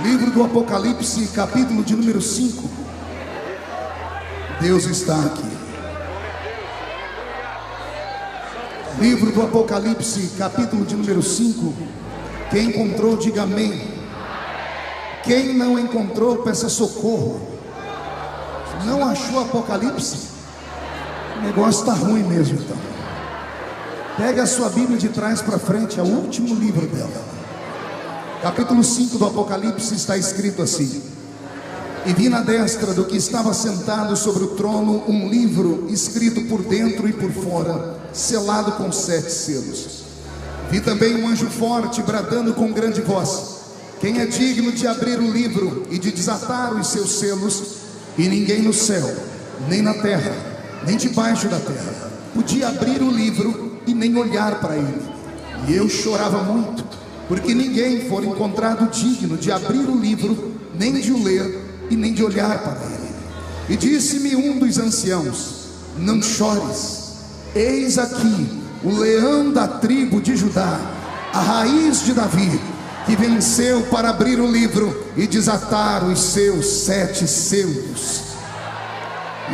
Livro do Apocalipse, capítulo de número 5. Deus está aqui. Livro do Apocalipse, capítulo de número 5. Quem encontrou, diga amém. Quem não encontrou, peça socorro. Não achou Apocalipse? O negócio está ruim mesmo, então. Pega a sua Bíblia de trás para frente, é o último livro dela. Capítulo 5 do Apocalipse está escrito assim: E vi na destra do que estava sentado sobre o trono um livro escrito por dentro e por fora, selado com 7 selos. Vi também um anjo forte bradando com grande voz: Quem é digno de abrir o livro e de desatar os seus selos? E ninguém no céu, nem na terra, nem debaixo da terra podia abrir o livro e nem olhar para ele. E eu chorava muito, porque ninguém for encontrado digno de abrir o livro, nem de o ler e nem de olhar para ele. E disse-me um dos anciãos: Não chores, eis aqui o leão da tribo de Judá, a raiz de Davi, que venceu para abrir o livro e desatar os seus 7 selos.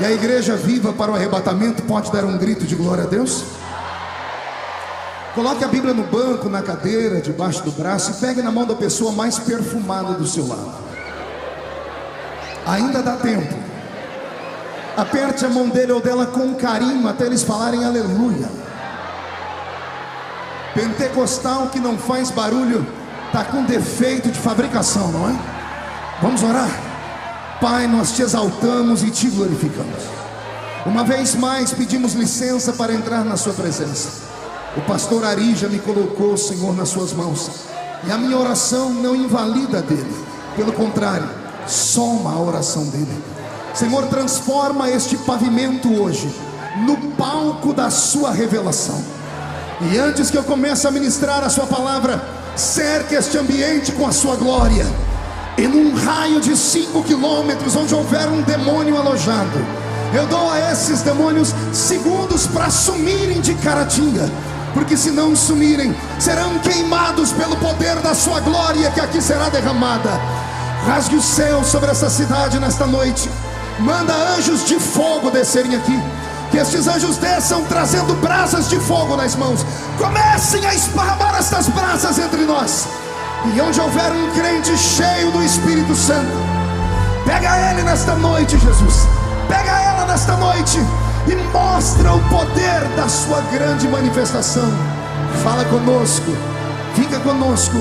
E a igreja viva para o arrebatamento pode dar um grito de glória a Deus? Coloque a Bíblia no banco, na cadeira, debaixo do braço, e pegue na mão da pessoa mais perfumada do seu lado. Ainda dá tempo. Aperte a mão dele ou dela com carinho até eles falarem aleluia. Pentecostal que não faz barulho está com defeito de fabricação, não é? Vamos orar? Pai, nós te exaltamos e te glorificamos. Uma vez mais pedimos licença para entrar na sua presença. O pastor Ari já me colocou, Senhor, nas suas mãos, e a minha oração não invalida dele, pelo contrário, soma a oração dele. Senhor, transforma este pavimento hoje no palco da sua revelação. E antes que eu comece a ministrar a sua palavra, cerque este ambiente com a sua glória. E num raio de 5 quilômetros, onde houver um demônio alojado, eu dou a esses demônios segundos para sumirem de Caratinga, porque se não sumirem, serão queimados pelo poder da sua glória que aqui será derramada. Rasgue o céu sobre essa cidade nesta noite. Manda anjos de fogo descerem aqui. Que estes anjos desçam trazendo brasas de fogo nas mãos. Comecem a esparramar estas brasas entre nós. E onde houver um crente cheio do Espírito Santo, pega ele nesta noite, Jesus. Pega ela nesta noite e mostra o poder da sua grande manifestação. Fala conosco, fica conosco.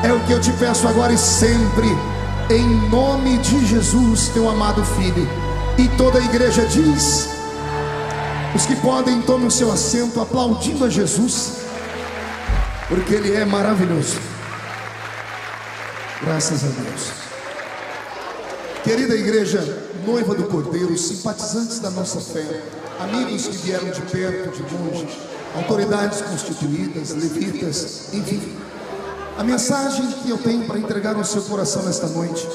É o que eu te peço agora e sempre, em nome de Jesus, teu amado Filho. E toda a igreja diz: os que podem, tomem o seu assento, aplaudindo a Jesus, porque Ele é maravilhoso. Graças a Deus. Querida igreja, noiva do Cordeiro, simpatizantes da nossa fé, amigos que vieram de perto, de longe, autoridades constituídas, levitas, enfim, a mensagem que eu tenho para entregar ao seu coração nesta noite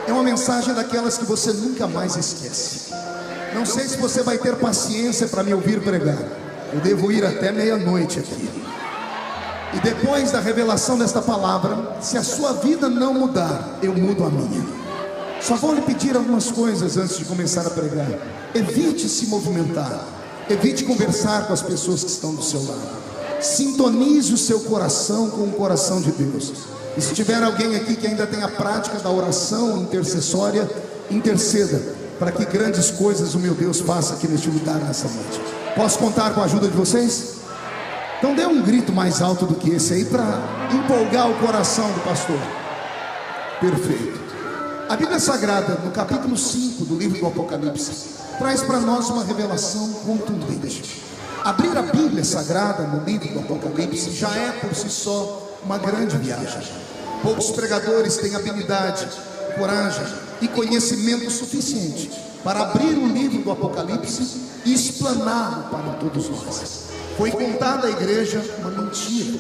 é uma mensagem daquelas que você nunca mais esquece. Não sei se você vai ter paciência para me ouvir pregar. Eu devo ir até meia-noite aqui. E depois da revelação desta palavra, se a sua vida não mudar, eu mudo a minha. Só vou lhe pedir algumas coisas antes de começar a pregar. Evite se movimentar. Evite conversar com as pessoas que estão do seu lado. Sintonize o seu coração com o coração de Deus. E se tiver alguém aqui que ainda tem a prática da oração intercessória, interceda, para que grandes coisas o meu Deus faça aqui neste lugar nessa noite. Posso contar com a ajuda de vocês? Então dê um grito mais alto do que esse aí, para empolgar o coração do pastor. Perfeito. A Bíblia Sagrada, no capítulo 5 do livro do Apocalipse, traz para nós uma revelação contundente. Abrir a Bíblia Sagrada no livro do Apocalipse já é por si só uma grande viagem. Poucos pregadores têm habilidade, coragem e conhecimento suficiente para abrir o livro do Apocalipse e explaná-lo para todos nós. Foi contada à igreja uma mentira.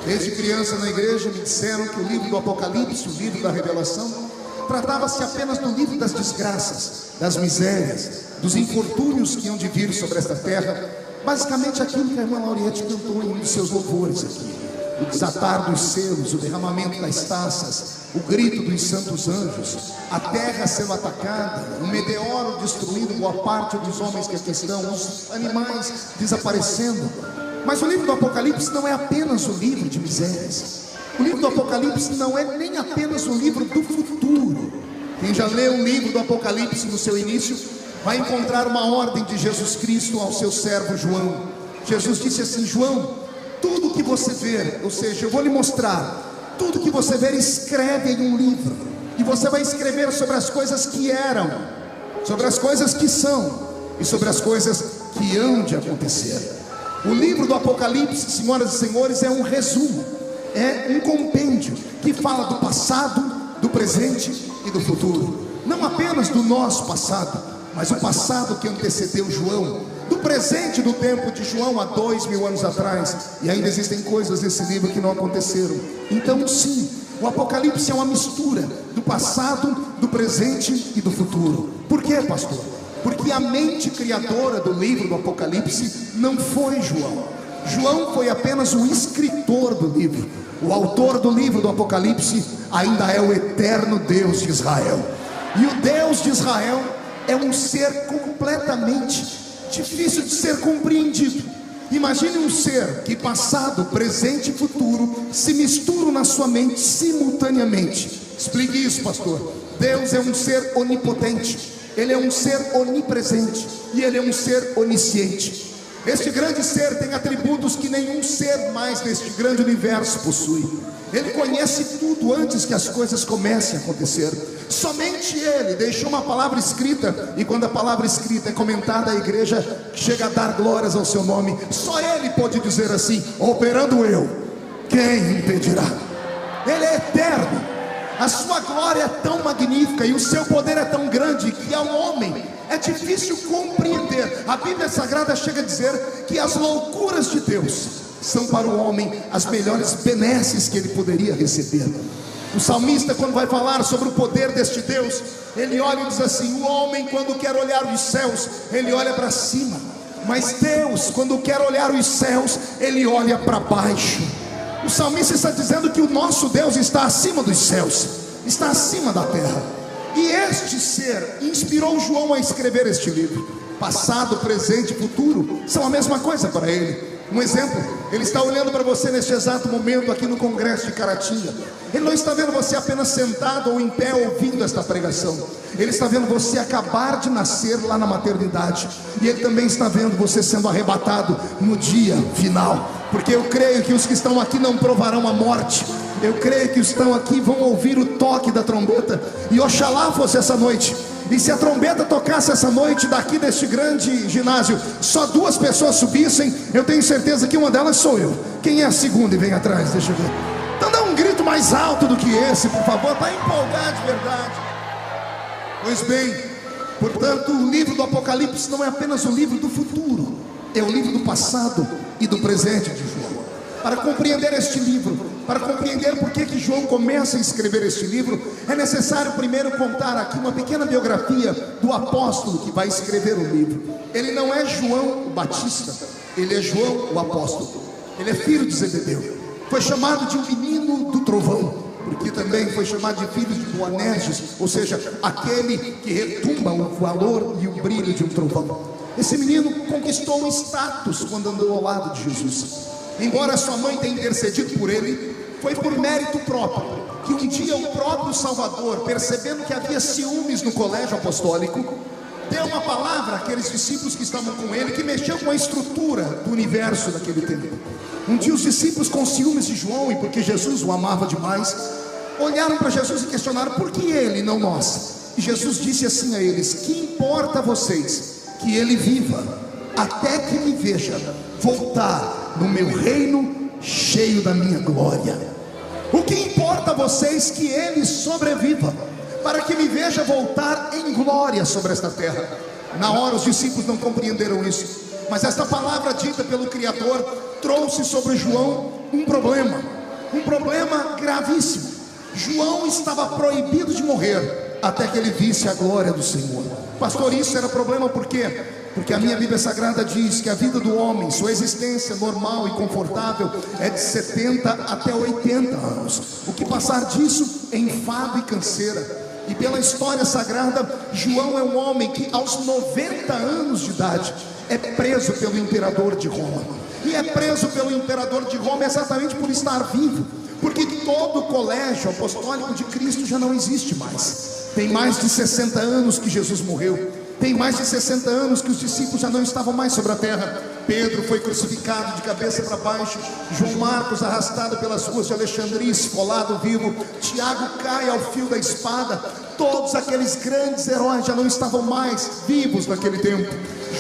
Desde criança na igreja me disseram que o livro do Apocalipse, o livro da revelação, tratava-se apenas do livro das desgraças, das misérias, dos infortúnios que iam de vir sobre esta terra. Basicamente aquilo que a irmã Lauriette cantou em um dos seus louvores aqui. o desatar dos selos, o derramamento das taças, o grito dos santos anjos, a terra sendo atacada, um meteoro destruindo boa parte dos homens que aqui estão, os animais desaparecendo. Mas o livro do Apocalipse não é apenas o livro de misérias. O livro do Apocalipse não é nem apenas o livro do futuro. Quem já leu o livro do Apocalipse no seu início vai encontrar uma ordem de Jesus Cristo ao seu servo João. Jesus disse assim: João, tudo que você ver, ou seja, eu vou lhe mostrar, tudo que você ver, escreve em um livro, e você vai escrever sobre as coisas que eram, sobre as coisas que são, e sobre as coisas que hão de acontecer. O livro do Apocalipse, senhoras e senhores, é um resumo, é um compêndio que fala do passado, do presente e do futuro. Não apenas do nosso passado, mas o passado que antecedeu João, do presente do tempo de João há 2000 anos atrás, e ainda existem coisas nesse livro que não aconteceram. Então sim, o Apocalipse é uma mistura do passado, do presente e do futuro. Por quê, pastor? Porque a mente criadora do livro do Apocalipse não foi João. João foi apenas o escritor do livro. O autor do livro do Apocalipse ainda é o eterno Deus de Israel. E o Deus de Israel é um ser completamente difícil de ser compreendido. Imagine um ser que passado, presente e futuro se misturam na sua mente simultaneamente. Explique isso, pastor. Deus é um ser onipotente, Ele é um ser onipresente e Ele é um ser onisciente. Este grande ser tem atributos que nenhum ser mais neste grande universo possui. Ele conhece tudo antes que as coisas comecem a acontecer. Somente Ele deixou uma palavra escrita, e quando a palavra escrita é comentada, a igreja chega a dar glórias ao seu nome. Só Ele pode dizer assim: operando eu, quem impedirá? Ele é eterno, a sua glória é tão magnífica e o seu poder é tão grande que ao homem é difícil compreender. A Bíblia Sagrada chega a dizer que as loucuras de Deus são para o homem as melhores benesses que ele poderia receber. O salmista, quando vai falar sobre o poder deste Deus, ele olha e diz assim: o homem, quando quer olhar os céus, ele olha para cima, mas Deus, quando quer olhar os céus, ele olha para baixo. O salmista está dizendo que o nosso Deus está acima dos céus, está acima da terra. E este ser inspirou João a escrever este livro. Passado, presente e futuro são a mesma coisa para ele. Um exemplo, ele está olhando para você neste exato momento aqui no Congresso de Caratinga. Ele não está vendo você apenas sentado ou em pé ouvindo esta pregação. Ele está vendo você acabar de nascer lá na maternidade. E Ele também está vendo você sendo arrebatado no dia final. Porque eu creio que os que estão aqui não provarão a morte. Eu creio que os que estão aqui vão ouvir o toque da trombeta. E oxalá fosse essa noite. E se a trombeta tocasse essa noite daqui deste grande ginásio, só 2 pessoas subissem, eu tenho certeza que uma delas sou eu. Quem é a segunda e vem atrás? Deixa eu ver. Então dá um grito mais alto do que esse, por favor, para empolgar de verdade. Pois bem, portanto, o livro do Apocalipse não é apenas o livro do futuro, é o livro do passado e do presente de João. Para compreender este livro, para compreender por que João começa a escrever este livro, é necessário primeiro contar aqui uma pequena biografia do apóstolo que vai escrever o livro. Ele não é João o Batista, ele é João o apóstolo. Ele é filho de Zebedeu, foi chamado de um menino do trovão, porque também foi chamado de filho de Boanerges, ou seja, aquele que retumba o valor e o brilho de um trovão. Esse menino conquistou um status quando andou ao lado de Jesus. Embora sua mãe tenha intercedido por ele, foi por mérito próprio que um dia o próprio Salvador, percebendo que havia ciúmes no colégio apostólico, deu uma palavra àqueles discípulos que estavam com ele, que mexeu com a estrutura do universo daquele tempo. Um dia os discípulos, com ciúmes de João, e porque Jesus o amava demais, olharam para Jesus e questionaram: por que ele e não nós? E Jesus disse assim a eles: que importa a vocês que ele viva, até que me veja voltar no meu reino, cheio da minha glória. O que importa a vocês que ele sobreviva, para que me veja voltar em glória sobre esta terra. Na hora os discípulos não compreenderam isso, mas esta palavra dita pelo Criador trouxe sobre João um problema gravíssimo. João estava proibido de morrer até que ele visse a glória do Senhor. Pastor, isso era problema por quê? Porque a minha Bíblia Sagrada diz que a vida do homem, sua existência normal e confortável, é de 70 até 80 anos. O que passar disso é enfado e canseira. E pela história sagrada, João é um homem que aos 90 anos de idade é preso pelo imperador de Roma. E é preso pelo imperador de Roma exatamente por estar vivo, porque todo o colégio apostólico de Cristo já não existe mais. Tem mais de 60 anos que Jesus morreu. Tem mais de 60 anos que os discípulos já não estavam mais sobre a terra. Pedro foi crucificado de cabeça para baixo. João Marcos arrastado pelas ruas de Alexandria, esfolado vivo. Tiago cai ao fio da espada. Todos aqueles grandes heróis já não estavam mais vivos naquele tempo.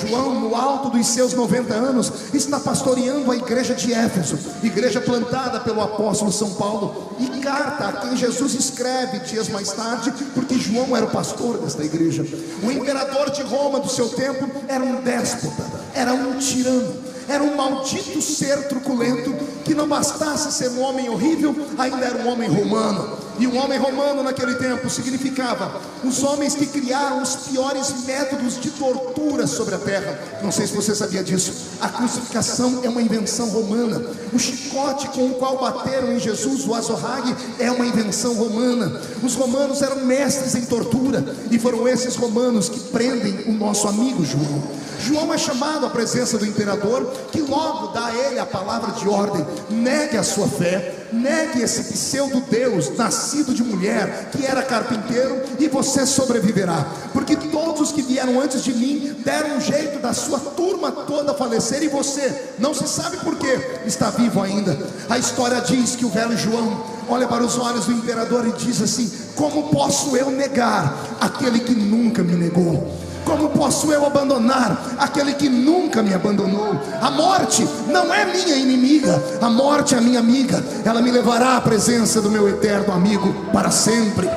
João, no alto dos seus 90 anos, está pastoreando a igreja de Éfeso, igreja plantada pelo apóstolo São Paulo, e carta a quem Jesus escreve dias mais tarde, porque João era o pastor desta igreja. O imperador de Roma do seu tempo era um déspota, era um tirano, era um maldito ser truculento, que não bastasse ser um homem horrível, ainda era um homem romano. E um homem romano naquele tempo significava os homens que criaram os piores métodos de tortura sobre a terra. Não sei se você sabia disso. A crucificação é uma invenção romana. O chicote com o qual bateram em Jesus, o azorrague, é uma invenção romana. Os romanos eram mestres em tortura, e foram esses romanos que prendem o nosso amigo João. João é chamado à presença do imperador, que logo dá a ele a palavra de ordem: negue a sua fé, negue esse pseudo-deus nascido de mulher, que era carpinteiro, e você sobreviverá. Porque todos os que vieram antes de mim deram um jeito da sua turma toda falecer, e você, não se sabe por quê, está vivo ainda. A história diz que o velho João olha para os olhos do imperador e diz assim: como posso eu negar aquele que nunca me negou? Como posso eu abandonar aquele que nunca me abandonou? A morte não é minha inimiga, a morte é minha amiga. Ela me levará à presença do meu eterno amigo para sempre.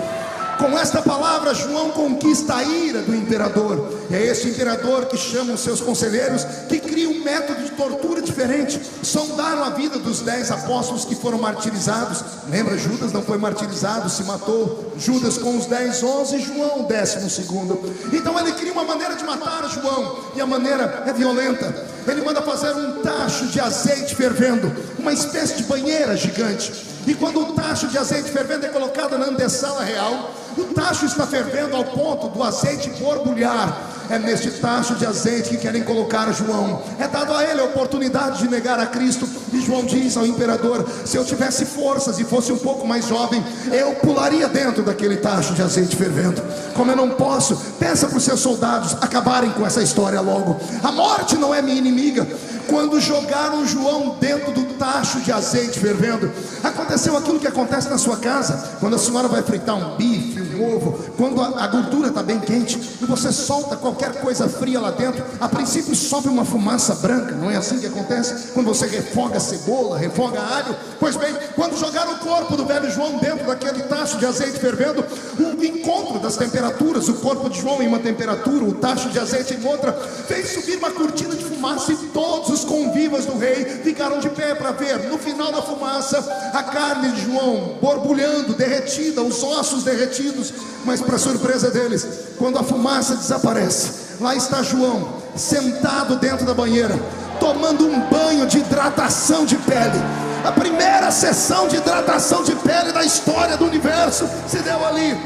Com esta palavra, João conquista a ira do imperador. E é esse imperador que chama os seus conselheiros, que cria um método de tortura diferente. Sondaram a vida dos 10 apóstolos que foram martirizados. Lembra, Judas não foi martirizado, se matou. Judas com os 10, 11, João o 12º. Então ele cria uma maneira de matar João, e a maneira é violenta. Ele manda fazer um tacho de azeite fervendo, uma espécie de banheira gigante. E quando o tacho de azeite fervendo é colocado na antessala real, o tacho está fervendo ao ponto do azeite borbulhar. É neste tacho de azeite que querem colocar João. É dado a ele a oportunidade de negar a Cristo. E João diz ao imperador: se eu tivesse forças e fosse um pouco mais jovem, eu pularia dentro daquele tacho de azeite fervendo. Como eu não posso, peça para os seus soldados acabarem com essa história logo. A morte não é minha inimiga. Quando jogaram João dentro do tacho de azeite fervendo, aconteceu aquilo que acontece na sua casa, quando a senhora vai fritar um bife, um ovo, quando a gordura está bem quente, e você solta qualquer coisa fria lá dentro, a princípio sobe uma fumaça branca. Não é assim que acontece? Quando você refoga cebola, refoga alho. Pois bem, quando jogaram o corpo do velho João dentro daquele tacho de azeite fervendo, o encontro das temperaturas, o corpo de João em uma temperatura, o tacho de azeite em outra, fez subir uma cortina de fumaça, e todos os convivas do rei ficaram de pé para ver, no final da fumaça, a carne de João borbulhando, derretida, os ossos derretidos. Mas para surpresa deles, quando a fumaça desaparece, lá está João sentado dentro da banheira, tomando um banho de hidratação de pele. A primeira sessão de hidratação de pele da história do universo se deu ali.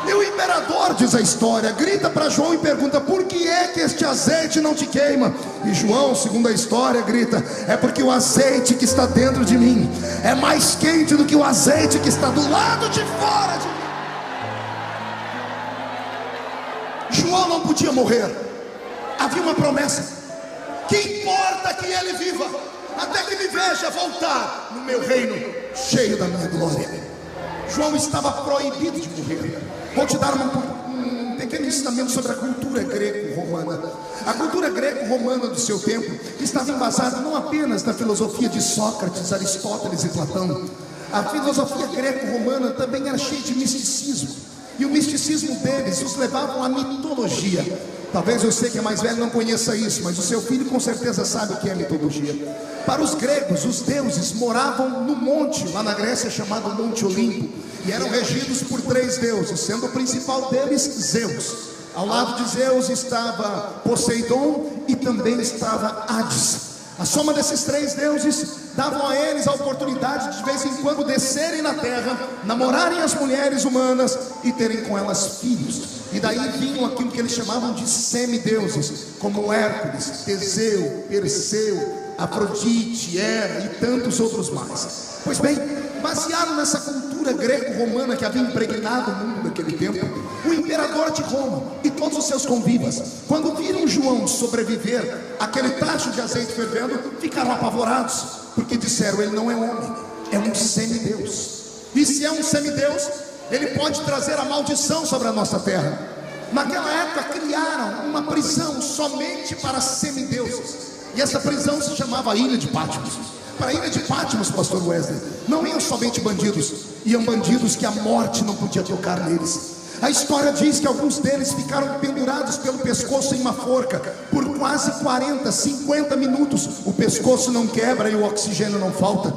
E o imperador, diz a história, grita para João e pergunta: por que é que este azeite não te queima? E João, segundo a história, grita: é porque o azeite que está dentro de mim é mais quente do que o azeite que está do lado de fora de mim. João não podia morrer. Havia uma promessa: que importa que ele viva, até que me veja voltar no meu reino cheio da minha glória. João estava proibido de morrer. Vou te dar um pequeno ensinamento sobre a cultura greco-romana. A cultura greco-romana do seu tempo estava embasada não apenas na filosofia de Sócrates, Aristóteles e Platão. A filosofia greco-romana também era cheia de misticismo. E o misticismo deles os levavam à mitologia. Talvez você que é mais velho não conheça isso, mas o seu filho com certeza sabe o que é mitologia. Para os gregos, os deuses moravam no monte, lá na Grécia, chamado Monte Olimpo, e eram regidos por 3 deuses, sendo o principal deles Zeus. Ao lado de Zeus estava Poseidon e também estava Hades. A soma desses três deuses davam a eles a oportunidade de vez em quando descerem na terra, namorarem as mulheres humanas e terem com elas filhos. E daí vinham aquilo que eles chamavam de semideuses, como Hércules, Teseu, Perseu, Afrodite, Hera e tantos outros mais. Pois bem, baseado nessa cultura greco-romana que havia impregnado o mundo naquele tempo, o imperador de Roma e todos os seus convivas, quando viram João sobreviver àquele tacho de azeite fervendo, ficaram apavorados, porque disseram: ele não é homem, é um semideus. E se é um semideus, ele pode trazer a maldição sobre a nossa terra. Naquela época criaram uma prisão somente para semideuses, e essa prisão se chamava Ilha de Patmos. Para a Ilha de Patmos, pastor Wesley, não iam somente bandidos, iam bandidos que a morte não podia tocar neles. A história diz que alguns deles ficaram pendurados pelo pescoço em uma forca por quase 40, 50 minutos. O pescoço não quebra e o oxigênio não falta.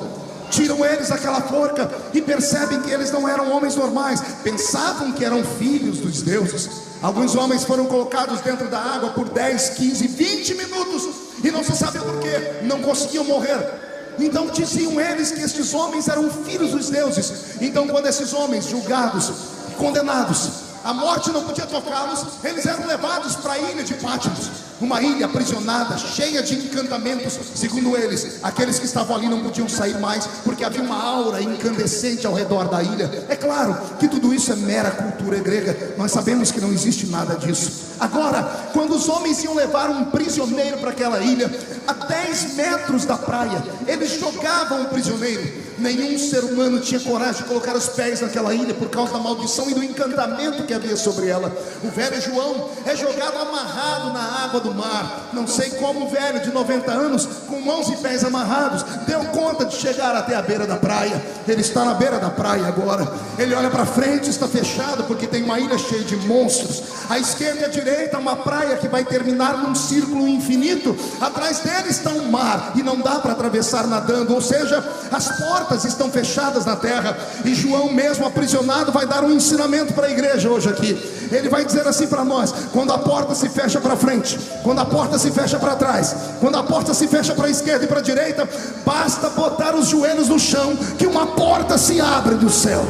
Tiram eles daquela forca e percebem que eles não eram homens normais, pensavam que eram filhos dos deuses. Alguns homens foram colocados dentro da água por 10, 15, 20 minutos e não se sabe por quê, não conseguiam morrer. Então diziam eles que estes homens eram filhos dos deuses. Então quando esses homens julgados, condenados, a morte não podia tocá-los, eles eram levados para a Ilha de Patmos, uma ilha aprisionada, cheia de encantamentos. Segundo eles, aqueles que estavam ali não podiam sair mais, porque havia uma aura incandescente ao redor da ilha. É claro que tudo isso é mera cultura grega, nós sabemos que não existe nada disso. Agora, quando os homens iam levar um prisioneiro para aquela ilha, a 10 metros da praia, eles jogavam o prisioneiro. Nenhum ser humano tinha coragem de colocar os pés naquela ilha por causa da maldição e do encantamento que havia sobre ela. O velho João é jogado amarrado na água do mar. Não sei como o velho de 90 anos, com mãos e pés amarrados, deu conta de chegar até a beira da praia. Ele está na beira da praia agora. Ele olha para frente, está fechado porque tem uma ilha cheia de monstros. À esquerda e à direita uma praia que vai terminar num círculo infinito. Atrás dele está um mar e não dá para atravessar nadando, ou seja, as portas estão fechadas na terra. E João, mesmo aprisionado, vai dar um ensinamento para a igreja hoje aqui. Ele vai dizer assim para nós: quando a porta se fecha para frente, quando a porta se fecha para trás, quando a porta se fecha para a esquerda e para a direita, basta botar os joelhos no chão que uma porta se abre do céu.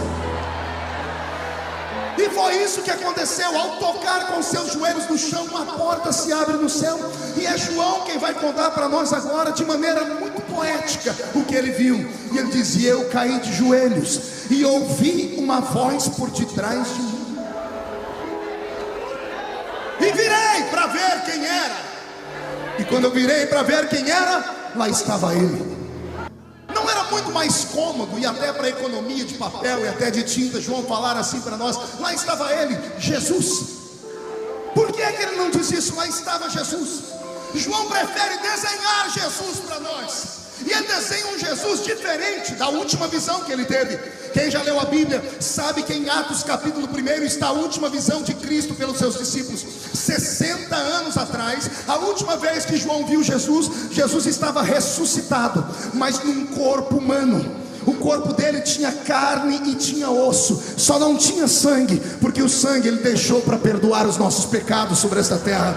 E foi isso que aconteceu. Ao tocar com seus joelhos no chão, uma porta se abre no céu. E é João quem vai contar para nós agora, de maneira muito poética, o que ele viu. E ele diz: e eu caí de joelhos e ouvi uma voz por detrás de mim. E virei para ver quem era. E quando eu virei para ver quem era, lá estava ele. Não era muito mais cômodo, e até para a economia de papel e até de tinta, João falar assim para nós: lá estava ele, Jesus. Por que é que ele não diz isso? Lá estava Jesus. João prefere desenhar Jesus para nós. E ele desenha um Jesus diferente da última visão que ele teve. Quem já leu a Bíblia sabe que em Atos capítulo 1 está a última visão de Cristo pelos seus discípulos. 60 anos atrás, a última vez que João viu Jesus, Jesus estava ressuscitado, mas num corpo humano. O corpo dele tinha carne e tinha osso, só não tinha sangue, porque o sangue ele deixou para perdoar os nossos pecados sobre esta terra.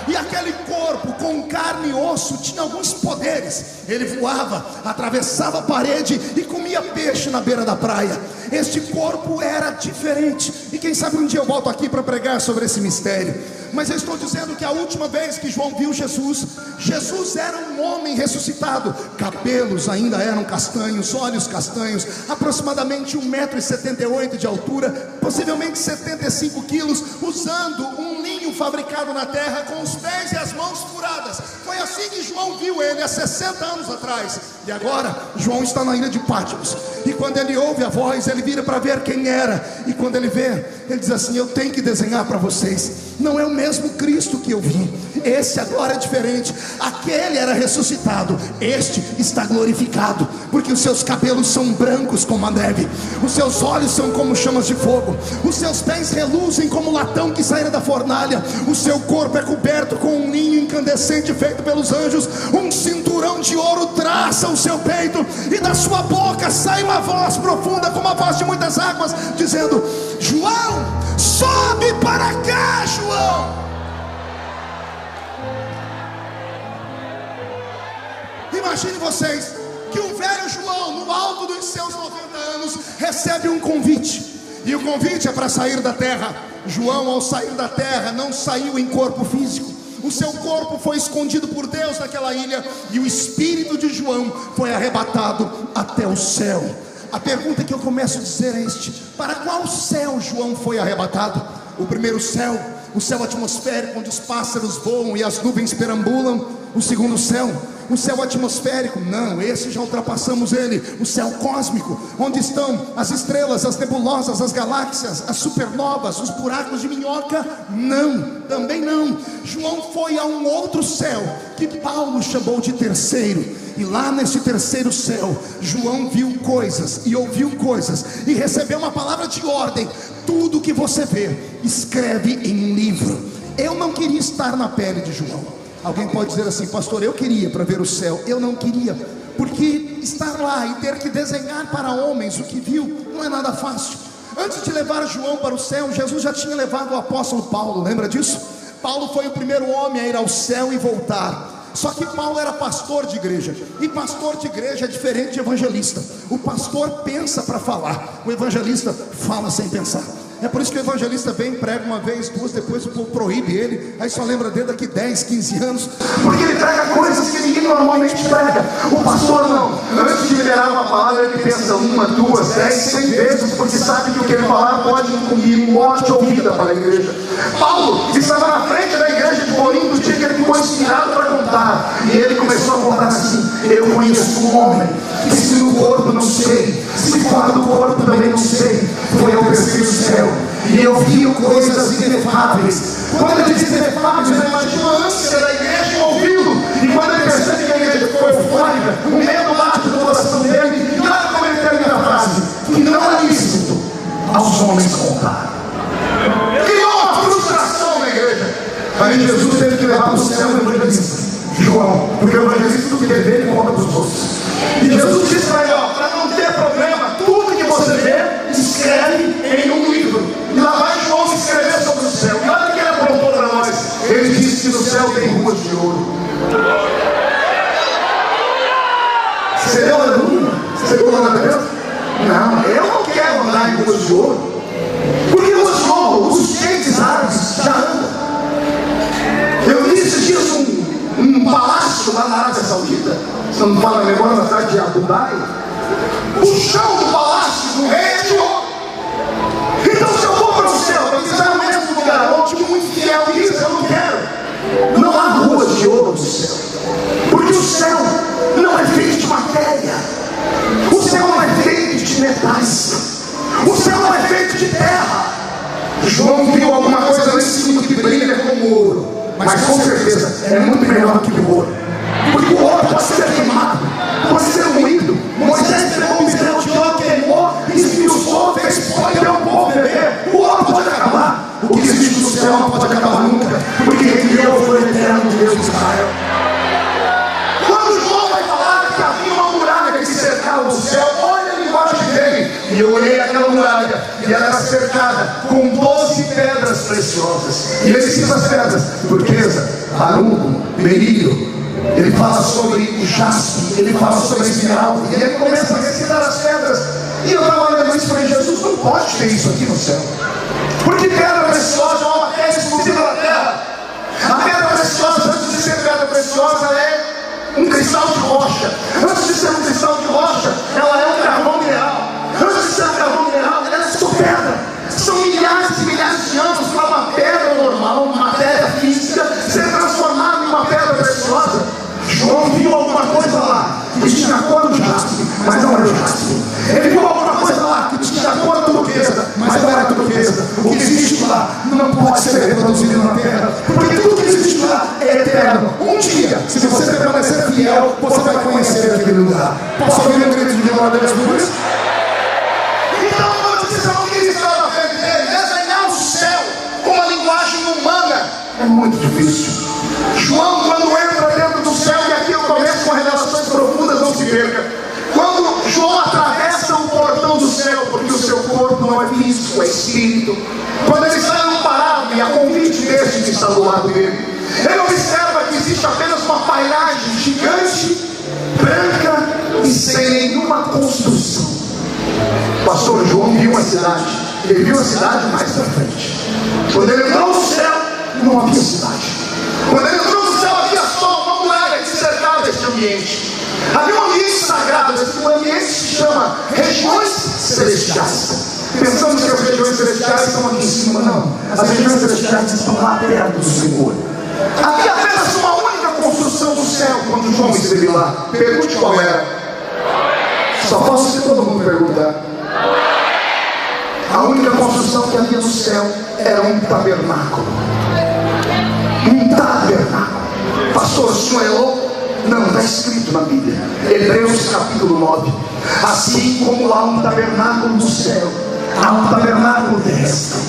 E aquele corpo com carne e osso tinha alguns poderes. Ele voava, atravessava a parede e comia peixe na beira da praia. Este corpo era diferente. E quem sabe um dia eu volto aqui para pregar sobre esse mistério. Mas eu estou dizendo que a última vez que João viu Jesus, Jesus era um homem ressuscitado. Cabelos ainda eram castanhos, olhos castanhos, aproximadamente 1,78 m de altura, possivelmente 75 quilos, usando um linho fabricado na terra, com os pés e as mãos furadas. Foi assim que João viu ele há 60 anos atrás. E agora João está na ilha de Patmos. E quando ele ouve a voz, ele vira para ver quem era. E quando ele vê, ele diz assim: eu tenho que desenhar para vocês. Não é o mesmo Cristo que eu vi. Esse agora é diferente. Aquele era ressuscitado, este está glorificado, porque os seus cabelos são brancos como a neve, os seus olhos são como chamas de fogo, os seus pés reluzem como latão que saíra da fornalha, o seu corpo é coberto com um linho incandescente feito pelos anjos, um cinturão de ouro traça o seu peito, e da sua boca sai uma voz profunda como a voz de muitas águas, dizendo: João, Sobe para cá, João. Imagine vocês que o velho João, no alto dos seus 90 anos, recebe um convite. E o convite é para sair da terra. João, ao sair da terra, não saiu em corpo físico. O seu corpo foi escondido por Deus naquela ilha, e o espírito de João foi arrebatado até o céu. A pergunta que eu começo a dizer é este: para qual céu João foi arrebatado? O primeiro céu, o céu atmosférico, onde os pássaros voam e as nuvens perambulam. O segundo céu, o céu atmosférico, não, esse já ultrapassamos ele. O céu cósmico, onde estão as estrelas, as nebulosas, as galáxias, as supernovas, os buracos de minhoca, não, também não. João foi a um outro céu, que Paulo chamou de terceiro. E lá nesse terceiro céu, João viu coisas e ouviu coisas, e recebeu uma palavra de ordem: tudo que você vê, escreve em um livro. Eu não queria estar na pele de João. Alguém pode dizer assim: pastor, eu queria para ver o céu. Eu não queria, porque estar lá e ter que desenhar para homens o que viu não é nada fácil. Antes de levar João para o céu, Jesus já tinha levado o apóstolo Paulo, lembra disso? Paulo foi o primeiro homem a ir ao céu e voltar. Só que Paulo era pastor de igreja, e pastor de igreja é diferente de evangelista. O pastor pensa para falar, o evangelista fala sem pensar. É por isso que o evangelista vem, prega uma vez, duas, depois o povo proíbe ele, aí só lembra dele daqui 10, 15 anos, porque ele prega coisas que ninguém normalmente prega. O pastor não, antes de liberar uma palavra, ele pensa 1, 2, 10, 100 vezes, porque sabe que o que ele falar pode incluir morte ou vida para a igreja. Paulo estava na frente da igreja de Corinto no dia que ele ficou inspirado para contar, e ele começou a contar assim: eu conheço um homem que, se no corpo não sei, se fora do corpo também não sei, foi ao terceiro céu, e eu vi coisas inefáveis. Quando ele diz inefáveis, ele imagina a ânsia da igreja ouvindo, e quando ele percebe que a igreja ficou eufórica, o medo bate no coração dele, e olha como ele termina a frase: que não é lícito aos homens contar. Criou uma frustração na igreja. Aí Jesus teve que levar para o céu o evangelista João, porque o evangelista, tudo que ele vê, ele conta para os outros. E Jesus disse para ele: para não ter problema, tudo que você vê, escreve em um livro. E lá vai João escrever sobre o céu. E olha o que ele apontou para nós: ele disse que no céu tem ruas de ouro. Você deu aleluia? Você deu glória a Deus? Não, eu não quero andar em ruas de ouro, porque ruas de ouro, os crentes árabes já andam. Eu vi esses dias um palácio lá na Arábia Saudita, se não me fala a memória, na cidade de Abu Dhabi. O chão do palácio do rei é de ouro. Então, se eu vou para o céu, para pisar no mesmo lugar onde um infiel diz: eu não quero, não há ruas de ouro no céu, porque o céu não é feito de matéria, o céu não é feito de metais, o céu não é feito de terra. João viu alguma coisa lá em cima que brilha como ouro, mas com certeza é muito melhor que o ouro, porque o ouro pode ser queimado, pode ser moído. Moisés pegou um bezerro de ouro, queimou, esmiuçou, fez pó e deu ao povo beber. O ouro pode acabar, o que existe no céu não pode acabar nunca, porque Deus foi o eterno Deus de Israel. Quando João vai falar que havia uma muralha que cercava o céu, olha a linguagem dele: e eu olhei aquela muralha, e ela era cercada com 12 pedras preciosas. E ele cita as pedras: turquesa, arúnculo, berílio. Ele fala sobre o jaspe, ele fala sobre a esmeralda, e ele começa a recitar as pedras. E eu estava olhando isso e falei: Jesus não pode ter isso aqui no céu, porque pedra preciosa é uma matéria exclusiva da terra. A pedra preciosa, antes de ser pedra preciosa, ela é um cristal de rocha. Antes de ser um cristal de rocha, ela é um carvão mineral. Antes de ser um carvão mineral, ela é só pedra. São milhares e milhares de anos para uma pedra normal, uma matéria física, ser transformada em uma pedra preciosa. João viu alguma coisa lá que tinha a cor do jaspe, mas não era o jaspe. Ele viu alguma coisa lá que tinha a cor turquesa, mas não era turquesa. O que existe lá não pode ser reproduzido na terra, porque tudo que existe lá é eterno. Um dia, se você permanecer fiel, você vai conhecer aquele lugar. Posso ouvir um grito de glória a Deus por isso? Então, quando você não queria estar na frente dele, desenhar o céu com uma linguagem humana é muito difícil. João, quando entra dentro do céu, e aqui eu começo com revelações profundas, não se perca. Quando João atravessa o portão do céu, porque o seu corpo não é físico, é espírito. Quando ele está num parábola e a convite deste que está do lado dele, ele observa que existe apenas uma paisagem gigante, branca e sem nenhuma construção. O pastor João viu a cidade, ele viu a cidade mais para frente. Quando ele entrou no céu, não havia cidade. Quando ele entrou no céu, havia só uma muralha que cercava este ambiente. Havia um ambiente sagrado, esse ambiente se chama regiões celestiais. Pensamos que as regiões celestiais estão aqui em cima, não. As regiões celestiais estão lá perto do Senhor. Havia apenas uma única construção do céu quando João esteve lá. Pergunte qual era. Só posso que todo mundo perguntar. A única construção que havia no céu era um tabernáculo. Um tabernáculo. Pastor, o senhor é louco? Não, está escrito na Bíblia, Hebreus capítulo 9. Assim como há um tabernáculo no céu, há um tabernáculo terrestre.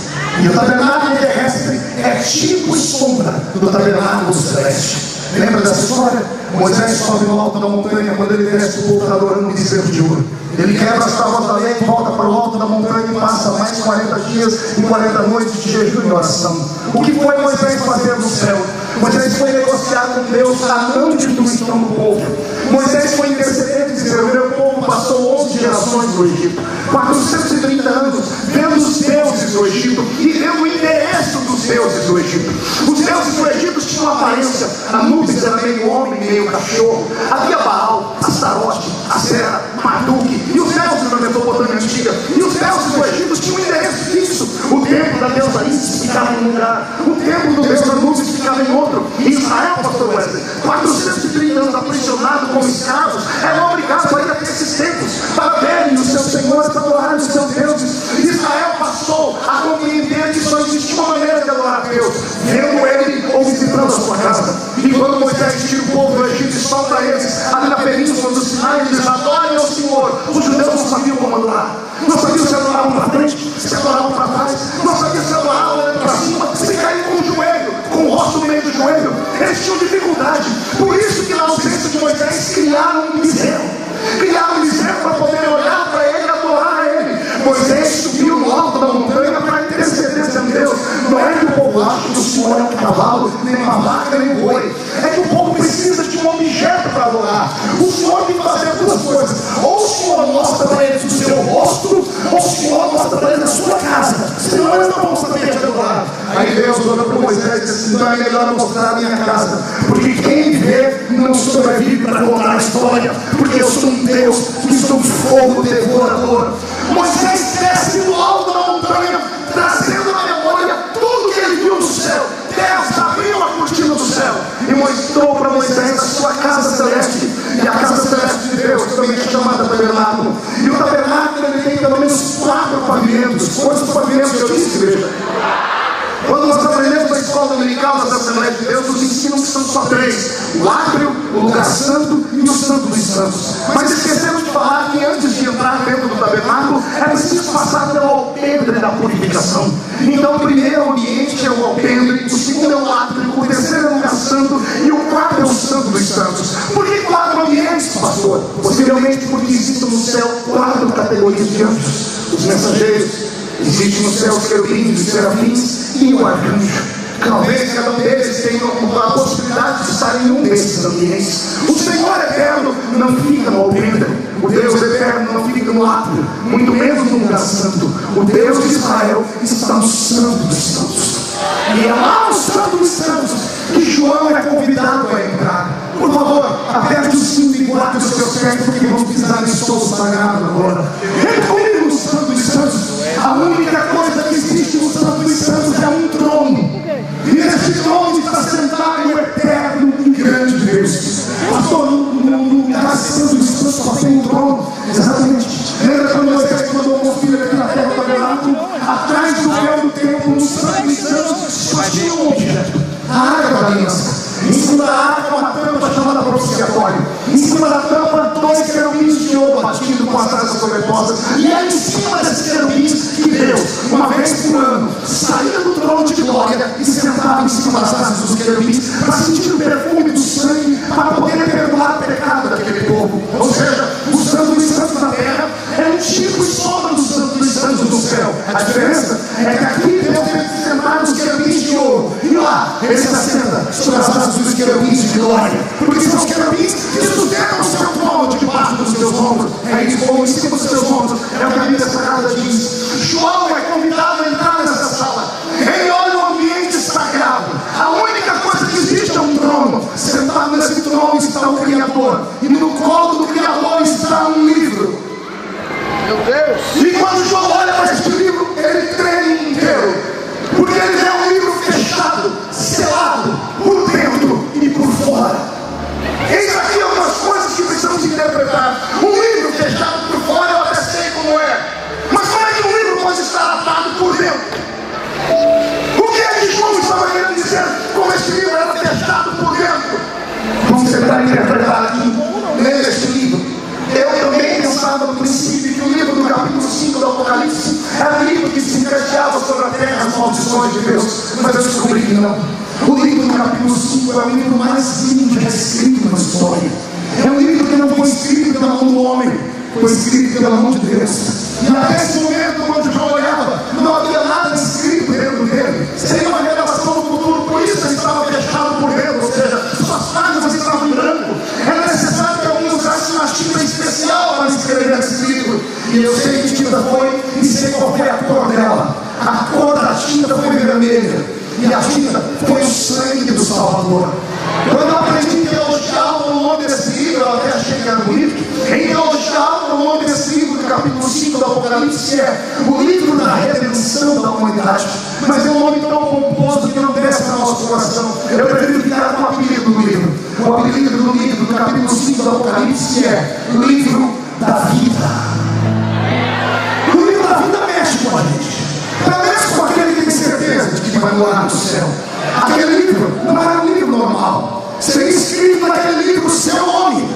E o tabernáculo terrestre é tipo e sombra do tabernáculo celeste. Lembra dessa história? Moisés sobe no alto da montanha, quando ele desce, o povo está adorando um bezerro de ouro. Ele quebra as tábuas da lei, volta para o alto da montanha e passa mais 40 dias e 40 noites de jejum e oração. O que foi Moisés fazer no céu? Moisés foi negociar com Deus a não destruição do povo. Moisés foi interceder e dizer: o meu povo passou 11 gerações no Egito, 430 anos, vendo os deuses do Egito e vendo o interesse dos deuses do Egito. Os deuses do Egito tinham aparência, Anubis era meio homem, meio cachorro, havia Baal, Astarote, Asera, Marduk e os deuses da Mesopotâmia antiga. E os deuses do Egito tinham um endereço fixo. O templo da deusa Isis ficava em um lugar, o templo do deus Anubis ficava em outro. E Israel, pastor Wesley, 430 anos aprisionado como escravos, eram obrigados a ir até esses templos para verem os seus senhores, para adorarem os seus deuses. Israel passou a compreender que só existe uma maneira de adorar a Deus: vendo ele ou visitando a sua casa. E quando Moisés tira o povo do Egito e solta eles ali na península do Sinai, eles adorem ao Senhor. Os judeus não sabiam como adorar, não sabiam se adoravam para frente, se adoravam para trás, não sabiam se adoravam olhando para cima, se caíam com o joelho, com o rosto no meio do joelho. Eles tinham dificuldade. Por isso que na ausência de Moisés criaram um bezerro. Criaram um bezerro para poder olhar para ele e adorar a ele. Moisés subiu no alto da montanha para interceder diante de Deus. Não é que o povo acha que o Senhor é um cavalo, nem uma vaca, nem um boi. É que o povo precisa de um objeto para adorar. O Senhor tem que fazer duas coisas: ou o Senhor mostra para eles o seu rosto, ou o Senhor mostra para eles a sua casa. Senão eles não vão saber te adorar. Aí Deus olhou para Moisés e disse: então é melhor mostrar a minha casa, porque quem me vê não sobrevive para contar a história, porque eu sou um Deus que sou um fogo devorador. Moisés desce do alto da montanha, trazendo na memória tudo que ele viu no céu. Deus abriu a cortina do céu e mostrou para Moisés a sua casa celeste. E a casa celeste de Deus também é chamada tabernáculo. E o tabernáculo ele tem pelo menos 4 pavimentos. Quantos pavimentos eu disse, igreja? Quando nós aprendemos na escola dominical das Assembleias de Deus, nos ensinam que são só 3: o átrio, o lugar santo e o santo dos santos. Mas esquecemos de falar que antes de entrar dentro do tabernáculo é preciso passar pelo alpendre da purificação. Então o primeiro ambiente é o alpendre, o segundo é o átrio, o terceiro é o lugar santo e o quarto é o santo dos santos. Por que 4 ambientes, pastor? Possivelmente porque existem no céu 4 categorias de anjos: os mensageiros. Existe no céu os querubins, os serafins e o arcanjo. Talvez cada um deles tenha a possibilidade de estar em um desses ambientes. O Senhor eterno não fica no alpendre. O Deus eterno não fica no átrio, muito menos no lugar santo. O Deus de Israel está no santo dos santos. E é lá no santo dos santos que João é convidado a entrar. Por favor, aperte o cinto e guarde os seus pés, porque vamos pisar em solo sagrado agora. Entre comigo no santo dos santos. A única coisa que existe no santo dos santos é um trono. E nesse trono está sentado o eterno e grande Deus. Pastor, no lugar santo dos santos só tem um trono. Exatamente. Lembra quando Moisés mandou uma filha aqui na terra do tabernáculo? Atrás do véu do templo, no santo dos santos, só tinha um objeto: a arca da aliança. Em cima da arca, uma tampa chamada propiciatório. Em cima da tampa, 2 querubins de ouro batido com as asas sobrepostas. E é em cima desses querubins que Deus, uma vez por ano, saía do trono de glória e sentava em cima das asas dos querubins para sentir o perfume do sangue, para poder perdoar o pecado daquele povo. Ou seja, o santo dos santos na terra é um tipo e sombra do santo dos santos do céu. A diferença é que aqui Deus tem que sentar nos querubins de ouro, e lá Ele se assenta sobre as asas dos querubins de glória, porque são os querubins que sustentam o seu trono debaixo dos seus ombros. É isso, ou em cima dos seus ombros. É o que a Bíblia Sagrada diz. João é convidado a entrar nessa sala. Ele olha o ambiente sagrado. A única coisa que existe é um trono. Sentado nesse trono está o Criador, e no colo do Criador está um livro. Meu Deus! E quando João olha para este livro, ele treme inteiro, porque ele é um livro fechado, selado por dentro e por fora. Eis aqui algumas coisas que precisamos interpretar. Um livro fechado por fora, eu até sei como é, mas como é que um livro pode estar atado por dentro? O que é que João estava querendo dizer como este livro era fechado por dentro? Vamos tentar interpretar aqui, lendo este livro. Eu também pensava no princípio que o livro do capítulo 5 do Apocalipse era um livro que se encaixava sobre a terra as maldições de Deus, mas eu descobri que não. O livro do capítulo 5 é o livro mais lindo já escrito na história. É um livro que não foi escrito pela mão do homem, foi escrito pela mão de Deus. E até esse momento, quando João olhava, não havia nada escrito dentro dele. Seria uma revelação do futuro, por isso ele estava fechado por dentro, ou seja, suas páginas estavam em branco. Era necessário que alguém usasse uma tinta especial para escrever esse livro. E eu sei que tinta foi, e sei qual foi a cor dela. A cor da tinta foi vermelha. E a tinta foi o sangue do Salvador. Quando eu aprendi que elogiava o nome desse livro, eu até achei que era bonito. Em elogiava o nome desse livro, do capítulo 5 do Apocalipse, é o livro da redenção da humanidade. Mas é um nome tão pomposo que não desce no nosso coração. Eu prefiro ficar com o apelido do livro. O apelido do livro, do capítulo 5 do Apocalipse, é Livro da Vida. O livro da vida mexe com a gente. Pelo menos com aquele que tem certeza de que vai morar no céu. Aquele livro não era um livro normal. Seria escrito naquele livro o seu nome,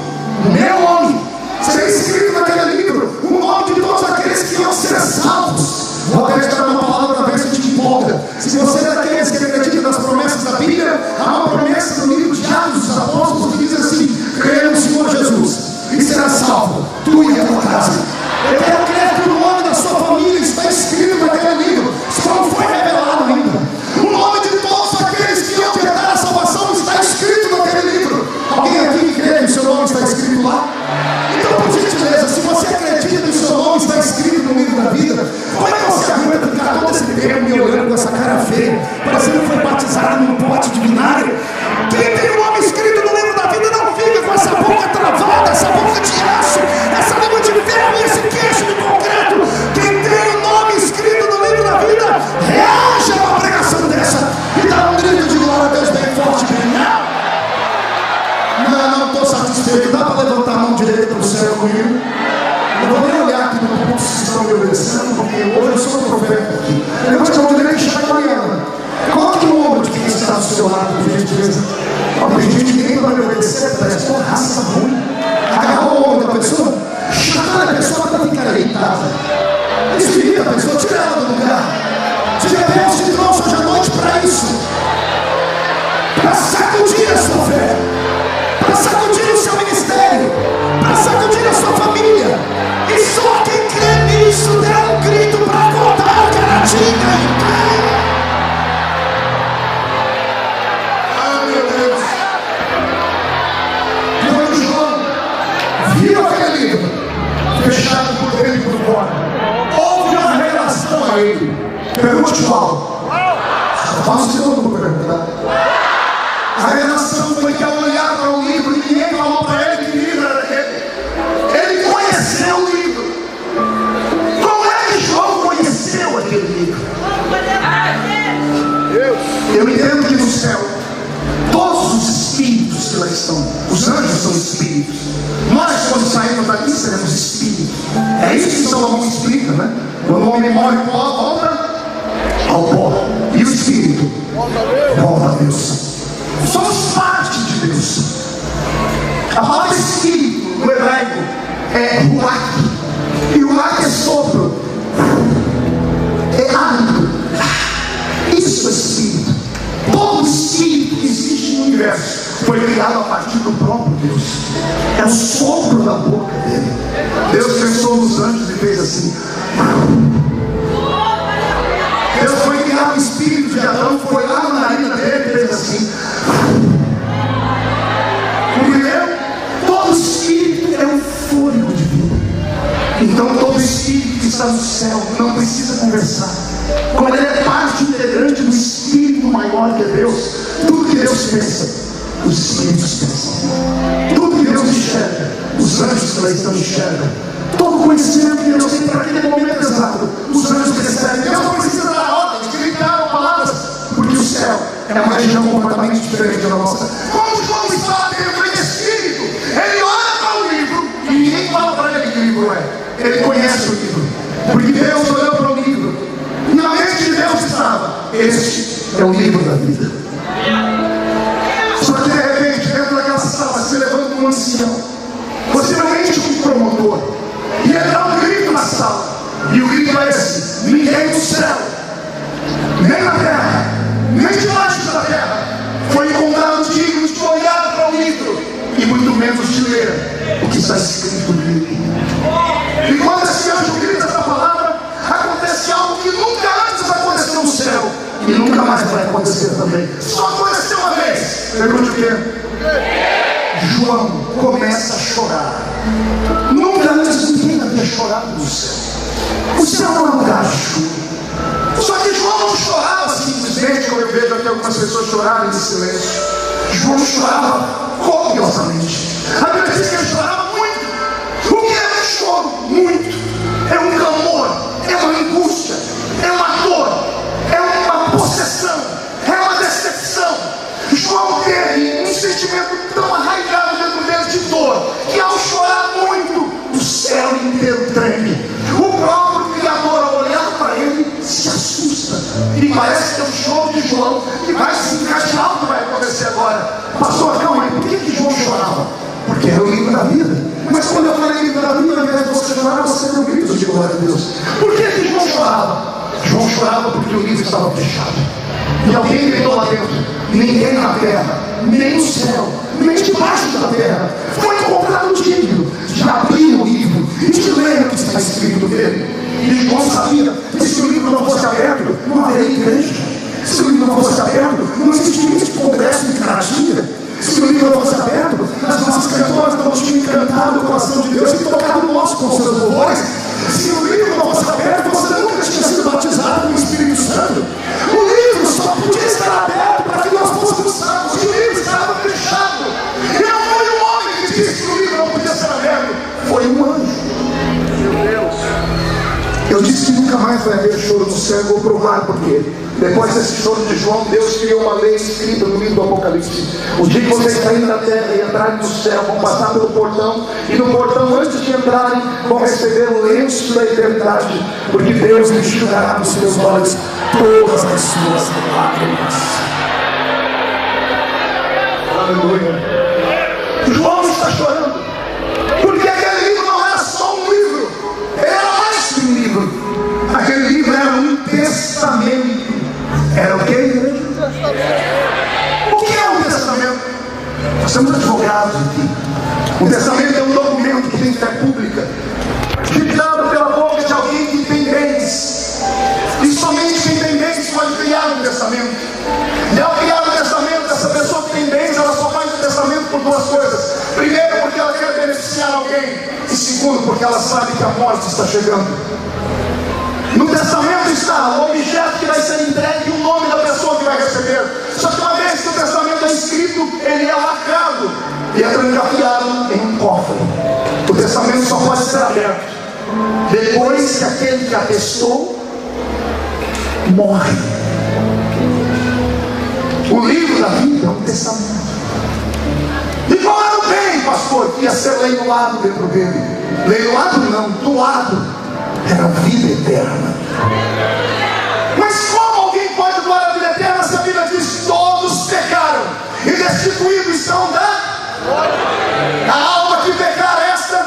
o meu nome. Seria escrito naquele livro o nome de todos aqueles que iam ser salvos. Vou acreditar numa palavra para ver se te empolga. Se você é daqueles que acreditam nas promessas da Bíblia, há uma promessa no livro de Atos dos Apóstolos que diz assim: creia no Senhor Jesus e será salvo, tu e a tua casa. Eu quero crer que o nome da sua família está escrito naquele livro, só não foi revelado ainda. O nome de todos aqueles que iam herdar a salvação está escrito naquele livro. Alguém aqui crê que o seu nome está escrito lá? Então, por gentileza, se você acredita que o seu nome está escrito no livro da vida, como é que você aguenta ficar todo esse tempo me olhando com essa cara feia, parecendo que foi batizado num pote de vinagre? Quem tem o nome escrito no livro da vida não fica com essa boca travada, essa boca de aço, essa língua de ferro e esse queixo de concreto. Quem tem o nome escrito no livro da vida, reage a uma pregação dessa e dá um grito de glória a Deus bem forte. Não estou satisfeito. Dá para levantar a mão direita para o céu comigo? Eu vou nem olhar aqui no ponto se estão me obedecendo, porque hoje eu sou um profeta aqui. Levante a mão direita e chega Mariana. Coloque no ombro de quem está do seu lado, por gentileza. Tem gente que nem vai me obedecer, parece uma raça ruim. Agarrou o ombro da pessoa, chamar a pessoa para ficar deitada. Desvia a pessoa, tira ela do lugar. Diga, Deus te trouxe hoje à noite para isso, para sacudir a sua fé, para sacudir o seu ministério, para sacudir a sua família. E só quem crê nisso dá um grito para contar que ela diga e crê. Ah, meu Deus. Quando João viu aquele livro fechado por dentro e por fora, houve uma revelação a ele. Pergunte qual? Faça o segundo para perguntar. A revelação foi que ao olhar para o livro, ninguém falou para ele que livro era aquele. Ele conheceu o livro. Como é que João conheceu aquele livro? Eu entendo que no céu, todos os espíritos que lá estão, os anjos são espíritos. Nós, quando saímos daqui, seremos espíritos. É isso que Salomão explica, né? Quando o homem morre, volta ao pó. E o espírito volta a Deus. Somos parte de Deus. A palavra espírito no hebraico é ruach. E ruach é sopro, é hálito. Isso é espírito. Todo espírito que existe no universo foi criado a partir do próprio Deus. É o sopro da boca dele. Deus pensou nos anjos e fez assim. como ele é parte integrante do Espírito maior que é Deus, tudo que Deus pensa, os Espíritos pensam. Tudo que Deus enxerga, os anjos que lá estão enxergam. Todo conhecimento que Deus tem para aquele momento exato, os anjos recebem. Deus não precisa dar ordens, que gritaram palavras, porque o céu é uma região completamente diferente da nossa. Como João está dentro em Espírito, ele olha para o livro e ninguém fala para ele que livro é. Ele conhece o livro, porque Deus olhou para o livro. Na mente de Deus estava: este é o livro da vida. Só que de repente, dentro daquela sala, se levanta um ancião, possivelmente um promotor, e ele dá um grito na sala. E o grito é esse: ninguém no céu, nem na terra, nem debaixo da terra foi encontrado digno de olhar para o livro, e muito menos de ler o que está escrito nele. E quando esse anjo grita essa palavra, acontece algo que nunca antes aconteceu no céu, e nunca mais vai acontecer também. Só aconteceu uma vez. Pergunte o quê? João começa a chorar. Nunca antes ninguém havia chorado no céu. O céu não é um lugar de chuva. Só que João não chorava simplesmente, como eu vejo aqui algumas pessoas chorarem em silêncio. João chorava copiosamente. A Bíblia diz que ele chorava muito. O que é um choro? Muito. É um clamor, é uma angústia, é uma dor, é uma possessão, é uma decepção. João teve um sentimento tão arraigado dentro dele de dor, que ao chorar muito, o céu inteiro treme. O próprio Criador, ao olhar para ele, se assusta. E parece que é o choro de João que vai se encaixar o que vai acontecer agora. Pastor, calma aí, por que João chorava? Porque era o livro da vida. Mas quando eu falei livro da vida, ao invés de você chorar, você deu gritos de glória a Deus. Por que João chorava? João chorava porque o livro estava fechado. E alguém gritou lá dentro: ninguém na terra, nem no céu, nem debaixo da terra foi encontrado digno de abrir o livro e de ler o que está escrito nele. E João sabia que se o livro não fosse aberto, não haveria igreja. Se o livro não fosse aberto, não existiria esse congresso de caratia. Se o livro não fosse aberto, as nossas cantoras não tinham encantado o coração de Deus e tocado o nosso com seus louvores. Se o livro não fosse aberto, você nunca tinha sido batizado com o Espírito Santo. O livro só podia estar aberto para que nós fôssemos salvos. E o livro estava fechado. E não foi um homem que disse que o livro não podia ser aberto, foi um anjo. Meu Deus. Eu disse que nunca mais vai haver choro no céu. Vou provar por quê. Depois desse choro de João, Deus criou uma lei escrita no livro do Apocalipse. O dia que vocês saírem da terra e entrarem no céu, vão passar pelo portão, e no portão, antes de entrarem, vão receber o lenço da eternidade, porque Deus enxugará dos seus olhos todas as suas lágrimas. Aleluia. João está chorando porque aquele livro não era só um livro, ele era mais que um livro. Aquele livro era um testamento. Era o que, igreja? O que é um testamento? Nós somos advogados aqui. Um testamento é um documento que tem fé pública, ditado pela boca de alguém que tem bens. E somente quem tem bens pode criar um testamento. E ao criar um testamento, essa pessoa que tem bens, ela só faz um testamento por duas coisas. Primeiro, porque ela quer beneficiar alguém. E segundo, porque ela sabe que a morte está chegando. No testamento está o objeto que vai ser entregue e o nome da pessoa que vai receber. Só que uma vez que o testamento é escrito, ele é lacrado e é trancafiado em um cofre. O testamento só pode ser aberto depois que aquele que atestou morre. O livro da vida é um testamento. E qual era o bem, pastor, que ia ser leiloado dentro dele? Leiloado não, doado. Era a vida eterna. Mas como alguém pode doar a vida eterna se a Bíblia diz: todos pecaram e destituídos estão da alma que pecar esta?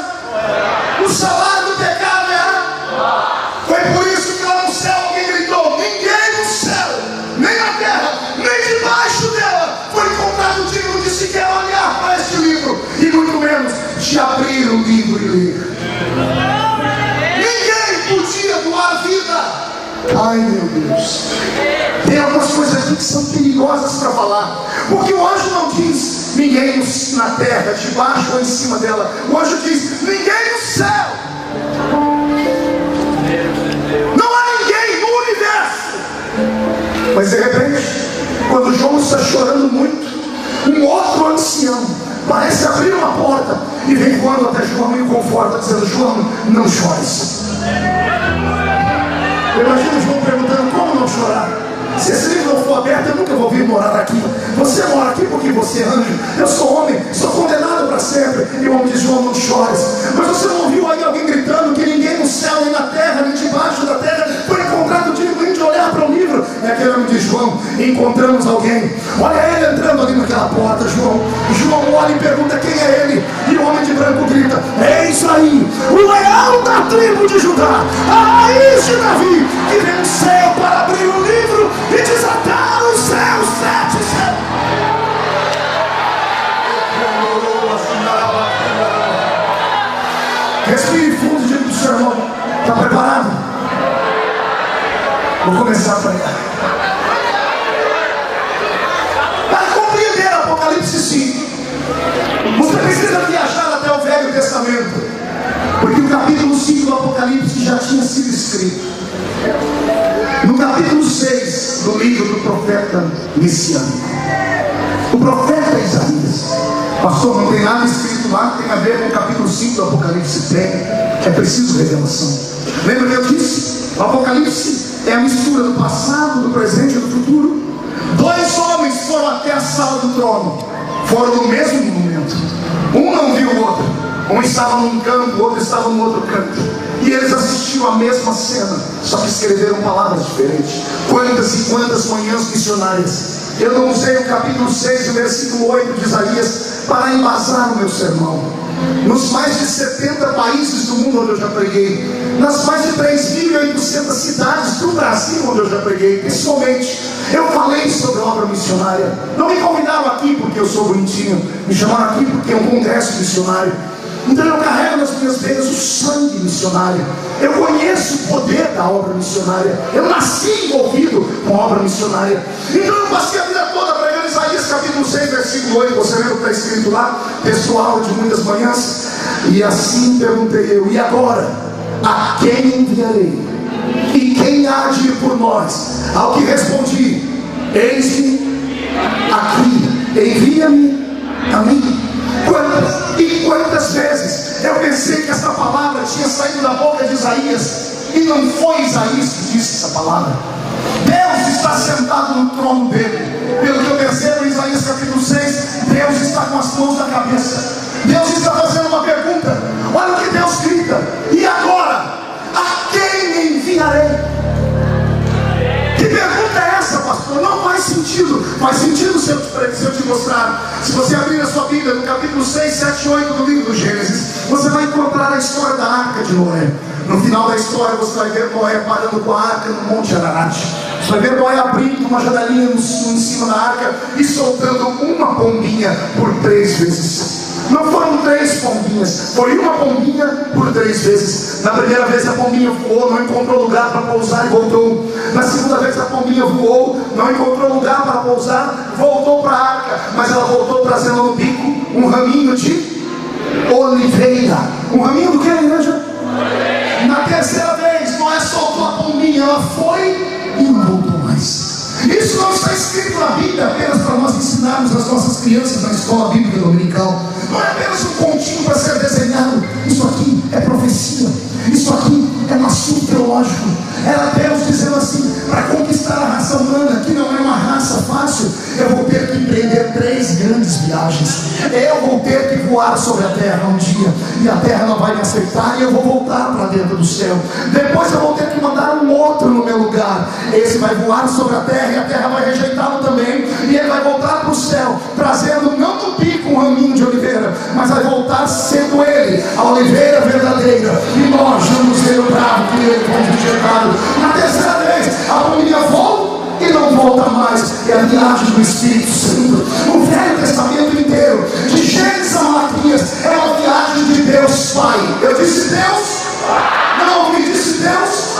O salário do pecado é a... Foi por isso que lá no céu alguém gritou: ninguém no céu, nem na terra, nem debaixo dela foi encontrado digno de sequer olhar para este livro, e muito menos de abrir o livro e ler. Podia doar a vida. Ai, meu Deus. Tem algumas coisas aqui que são perigosas para falar, porque o anjo não diz ninguém na terra, debaixo ou em cima dela. O anjo diz ninguém no céu. Não há ninguém no universo Mas de repente, quando João está chorando muito, um outro ancião parece abrir uma porta e vem voando até João e o conforta, dizendo: João, não chores. Eu imagino João perguntando: como não chorar? Se esse livro não for aberto, eu nunca vou vir morar aqui. Você mora aqui porque você é anjo. Eu sou homem, sou condenado para sempre. E o homem diz: João, não chores. Mas você não ouviu aí alguém gritando que ninguém no céu, nem na terra, nem debaixo da terra foi encontrado digno de olhar para o livro? E aquele homem diz: João, encontramos alguém. Olha ele entrando ali naquela porta, João. João olha e pergunta: quem é ele? E o homem de branco grita: eis aí, o leão da tribo de Judá, a raiz de Davi, que venceu para abrir o livro e desatar os seus 7 selos. Respire fundo diante do seu irmão. Está preparado? Vou começar a pregar. Para compreender Apocalipse 5, você precisa viajar até o Velho Testamento, porque o capítulo 5 do Apocalipse já tinha sido escrito no capítulo 6 do livro do profeta messiânico, o profeta Isaías. Pastor, não tem nada escrito lá que tem a ver com o capítulo 5 do Apocalipse. Tem, é preciso revelação. Lembra que eu disse? O Apocalipse é a mistura do passado, do presente e do futuro. 2 homens foram até a sala do trono, foram no mesmo momento. Um não viu o outro, um estava num canto, o outro estava no outro canto, e eles assistiram a mesma cena, só que escreveram palavras diferentes. Quantas e quantas manhãs missionárias. Eu não usei o capítulo 6, o versículo 8 de Isaías para embasar o meu sermão. Nos mais de 70 países do mundo onde eu já preguei, nas mais de 3.800 cidades do Brasil onde eu já preguei, pessoalmente, eu falei sobre a obra missionária. Não me convidaram aqui porque eu sou bonitinho, me chamaram aqui porque é um congresso missionário. Então eu carrego nas minhas veias o sangue missionário. Eu conheço o poder da obra missionária. Eu nasci envolvido com a obra missionária. Então eu passei a vida toda pregando Isaías capítulo 6, versículo 8. Você lembra o que está escrito lá? Textual de muitas manhãs. E assim perguntei eu: e agora? A quem enviarei? E quem há de ir por nós? Ao que respondi: eis-me aqui, envia-me a mim. Quantas vezes eu pensei que essa palavra tinha saído da boca de Isaías, e não foi Isaías que disse essa palavra. Deus está sentado no trono dele. Pelo que eu percebo em Isaías capítulo 6, Deus está com as mãos na cabeça. Deus está fazendo uma pergunta. Olha o que Deus grita: e agora? A quem enviarei? Que pergunta é essa, pastor? Não faz sentido. Faz sentido se eu te mostrar. Se você abrir a sua Bíblia no capítulo 6, 7 e 8 do livro do Gênesis, você vai encontrar a história da arca de Noé. No final da história você vai ver Noé parando com a arca no Monte Ararat. Você vai ver Noé abrindo uma janelinha em cima da arca e soltando uma pombinha por 3 vezes. Não foram 3 pombinhas, foi uma pombinha por 3 vezes. Na primeira vez a pombinha voou, não encontrou lugar para pousar e voltou. Na segunda vez a pombinha voou, não encontrou lugar para pousar, voltou para a arca. Mas ela voltou trazendo no bico um raminho de oliveira. Um raminho do que, igreja? Na terceira vez Noé soltou a pombinha, ela foi e não voltou mais. Isso não está escrito na Bíblia apenas para nós ensinarmos as nossas crianças na escola bíblica dominical. Não é apenas um continho para ser desenhado. Isso aqui é profecia. Isso aqui é um assunto teológico. Era Deus dizendo assim: para conquistar a raça humana, que não é uma raça fácil, eu vou ter que empreender 3 grandes viagens. Eu vou ter que voar sobre a terra um dia, e a terra não vai me aceitar, e eu vou voltar para dentro do céu. Depois eu vou ter que mandar um outro no meu lugar. Esse vai voar sobre a terra, e a terra vai rejeitá-lo também, e ele vai voltar para o céu, trazendo não no bico um raminho de oliveira, mas vai voltar sendo ele a oliveira verdadeira, e nós vamos ver o bravo que ele foi rejeitado. Na terceira vez a pombinha volta e não volta mais. É a viagem do Espírito Santo. O Velho Testamento inteiro, de Gênesis a Malaquias, é uma viagem de Deus Pai. Eu disse Deus? Não, me disse Deus?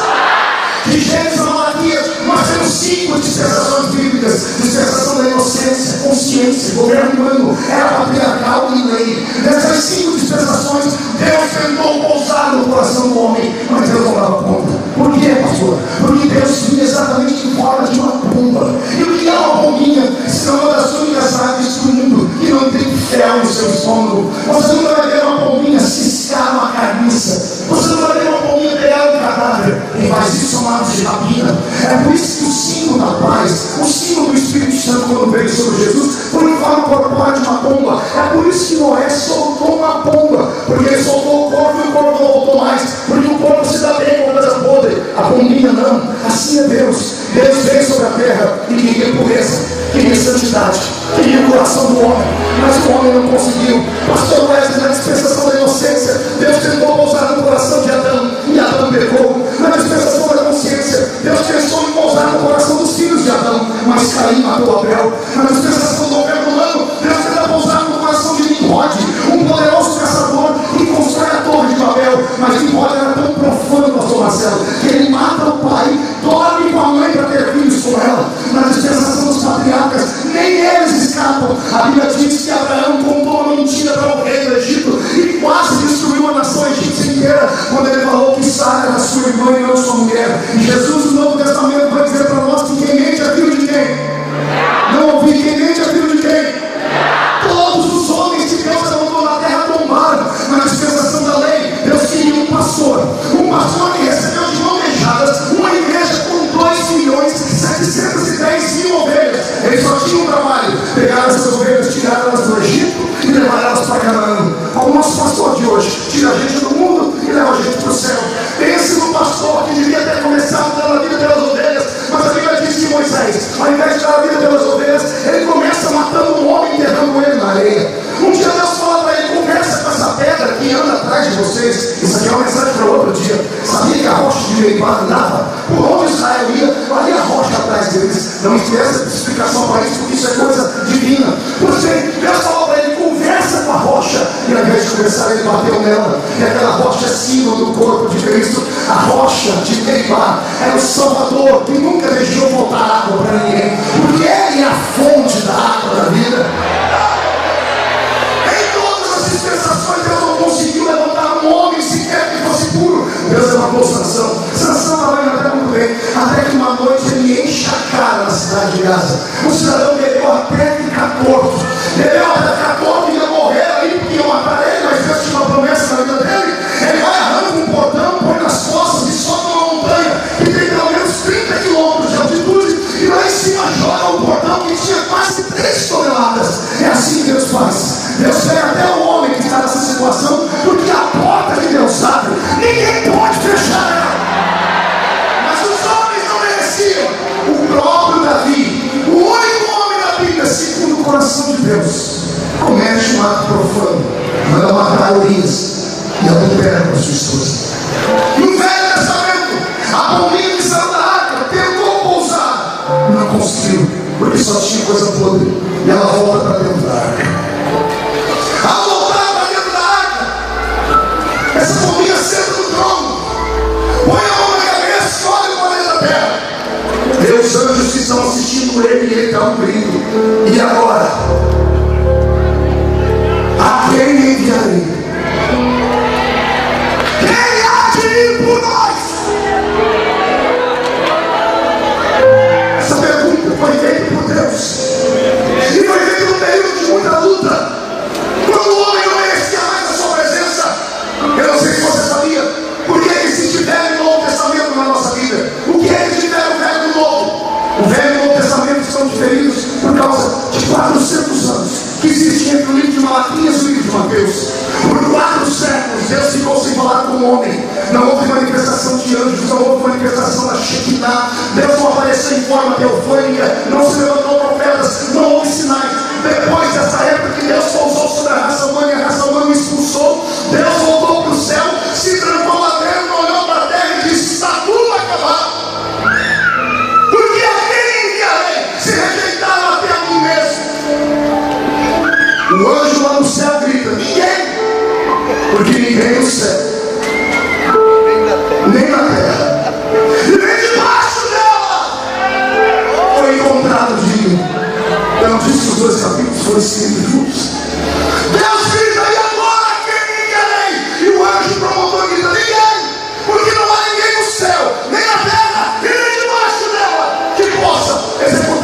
De Gênesis a Malaquias nós temos 5 dispensações bíblicas: dispensação da inocência, consciência, governo humano, era patriarcal e lei. Dessas 5 dispensações, Deus tentou pousar no coração do homem, mas Deus não dava conta. Por quê, pastor? Porque Deus vinha exatamente em forma de uma pomba. pomba. E o que é uma pombinha? Senão uma das únicas aves do mundo que não tem fel no seu estômago. Você nunca vai ver uma pombinha ciscar uma carniça. Você não vai ver uma pombinha pegar um cadáver. Quem faz isso são aves de rapina. É por isso que o símbolo da paz, o símbolo do Espírito Santo quando veio sobre Jesus, foi em forma corpórea de uma pomba. É por isso que Noé soltou uma pomba, porque ele soltou o corpo e o corpo não voltou mais, porque o corpo se dá bem com coisa podre, a pombinha não. Assim é Deus. Deus veio sobre a terra e queria pureza, queria santidade, queria o coração do homem, mas o homem não conseguiu. Pastor Wesley, na dispensação da inocência, Deus tentou pousar no coração de Adão e Adão pecou. Na dispensação da consciência, Deus pensou em pousar no coração dos filhos de Adão, mas Caim matou Abel. Na dispensação do governo humano, Deus tenta pousar no coração de Nimrod, um poderoso caçador que constrói a torre de Babel. Mas Nimrod era tão profano, pastor Marcelo, que ele mata o pai, dorme com a mãe para ter filhos com ela. Na dispensação dos patriarcas, nem eles escapam. A Bíblia diz que Abraão contou uma mentira para o rei do Egito e quase destruiu a nação egípcia inteira, quando ele falou que Sara era sua irmã e não sua mulher. E Jesus no Novo Testamento vai dizer para nós que quem mente é filho de quem? Não ouvi, quem mente é filho de quem? Todos os homens de Deus que andam na terra tombaram. Na dispensação da lei, Deus queria um pastor que recebeu de mão beijada uma igreja com 2.710.000 ovelhas. Eles só tinham um trabalho: pegar essas ovelhas, tirar elas do Egito e levar elas para Canaã. O nosso pastor de hoje tira a gente do mundo e leva a gente para o céu. Pense no pastor que devia ter começado dando a vida pelas ovelhas, mas a Bíblia diz que Moisés, ao invés de dar a vida pelas ovelhas, ele começa matando um homem e enterrando ele na areia. Um dia Deus fala para ele: conversa com essa pedra que anda atrás de vocês. Isso aqui é uma mensagem para outro dia. Sabia que a rocha de Meibá andava por onde Israel ia? Ali a rocha atrás deles. Não interessa explicação para isso, porque isso é coisa divina. Por bem, Deus falou para ele: conversa com a rocha. E ao invés de conversar, ele bateu nela. E aquela rocha é símbolo do corpo de Cristo. A rocha de Meibá é o Salvador que nunca deixou faltar água para ninguém, porque ele é a fonte da água da vida. Dispensações, Deus não conseguiu levantar um homem sequer que fosse puro. Deus levantou Sansão. Sansão trabalha até muito bem, até que uma noite ele enche a cara na cidade de Gaza. O cidadão bebeu até ficar torto. Bebeu até ficar torto e ia morrer ali, porque iam matar ele, mas Deus tinha uma promessa na vida dele. Ele vai, arranca um portão, põe nas costas e sobe uma montanha que tem pelo menos 30 quilômetros de altitude, e lá em cima joga um portão que tinha quase 3 toneladas. É assim que Deus faz. Deus pega até o homem que está nessa situação, porque a porta que Deus abre, ninguém pode fechar ela. Mas os homens não mereciam. O próprio Davi, o único homem da Bíblia segundo o coração de Deus, comete um ato profano, manda matar Urias e adultera com a sua esposa. No Velho Testamento, a pombinha que saiu da arca tentou pousar, não conseguiu, porque só tinha coisa podre, e ela volta para dentro da arca. Ao voltar para dentro da arca, essa pombinha senta no trono, põe a mão na cabeça e olha para dentro da terra. Vê os anjos que estão assistindo ele e ele dá um grito: e agora? A quem enviarei? Quem há de ir por nós? Essa pergunta foi feita por Deus, e foi feita num período de muita luta, quando o homem não merecia mais a sua presença. Eu não sei se você sabia, porque existe Velho e Novo Testamento na nossa vida. O que é que tiver o Velho e o Novo? O Velho e o Novo Testamento estão diferidos por causa de 400 anos que existe entre o livro de Malaquias e o livro de Mateus. Por 4 séculos Deus ficou sem falar com o homem. Não houve manifestação de anjos, não houve manifestação da Shekinah. Deus não apareceu em forma teofânica, não se levantou profetas, não houve sinais. Depois dessa época que Deus pousou sobre a raça humana e a raça humana o expulsou, Deus voltou para o céu, se trancou lá dentro, olhou para a terra e disse: está tudo acabado. Porque a quem enviarei se rejeitaram até a mim mesmo? O anjo lá no céu grita: ninguém, porque ninguém no céu, nem na terra, e nem debaixo dela foi encontrado digno. Eu não disse que os 2 capítulos foram escritos juntos. Deus grita: e agora quem enviarei? E o anjo promotor grita: ninguém, porque não há ninguém no céu, nem na terra, e nem debaixo dela que possa executar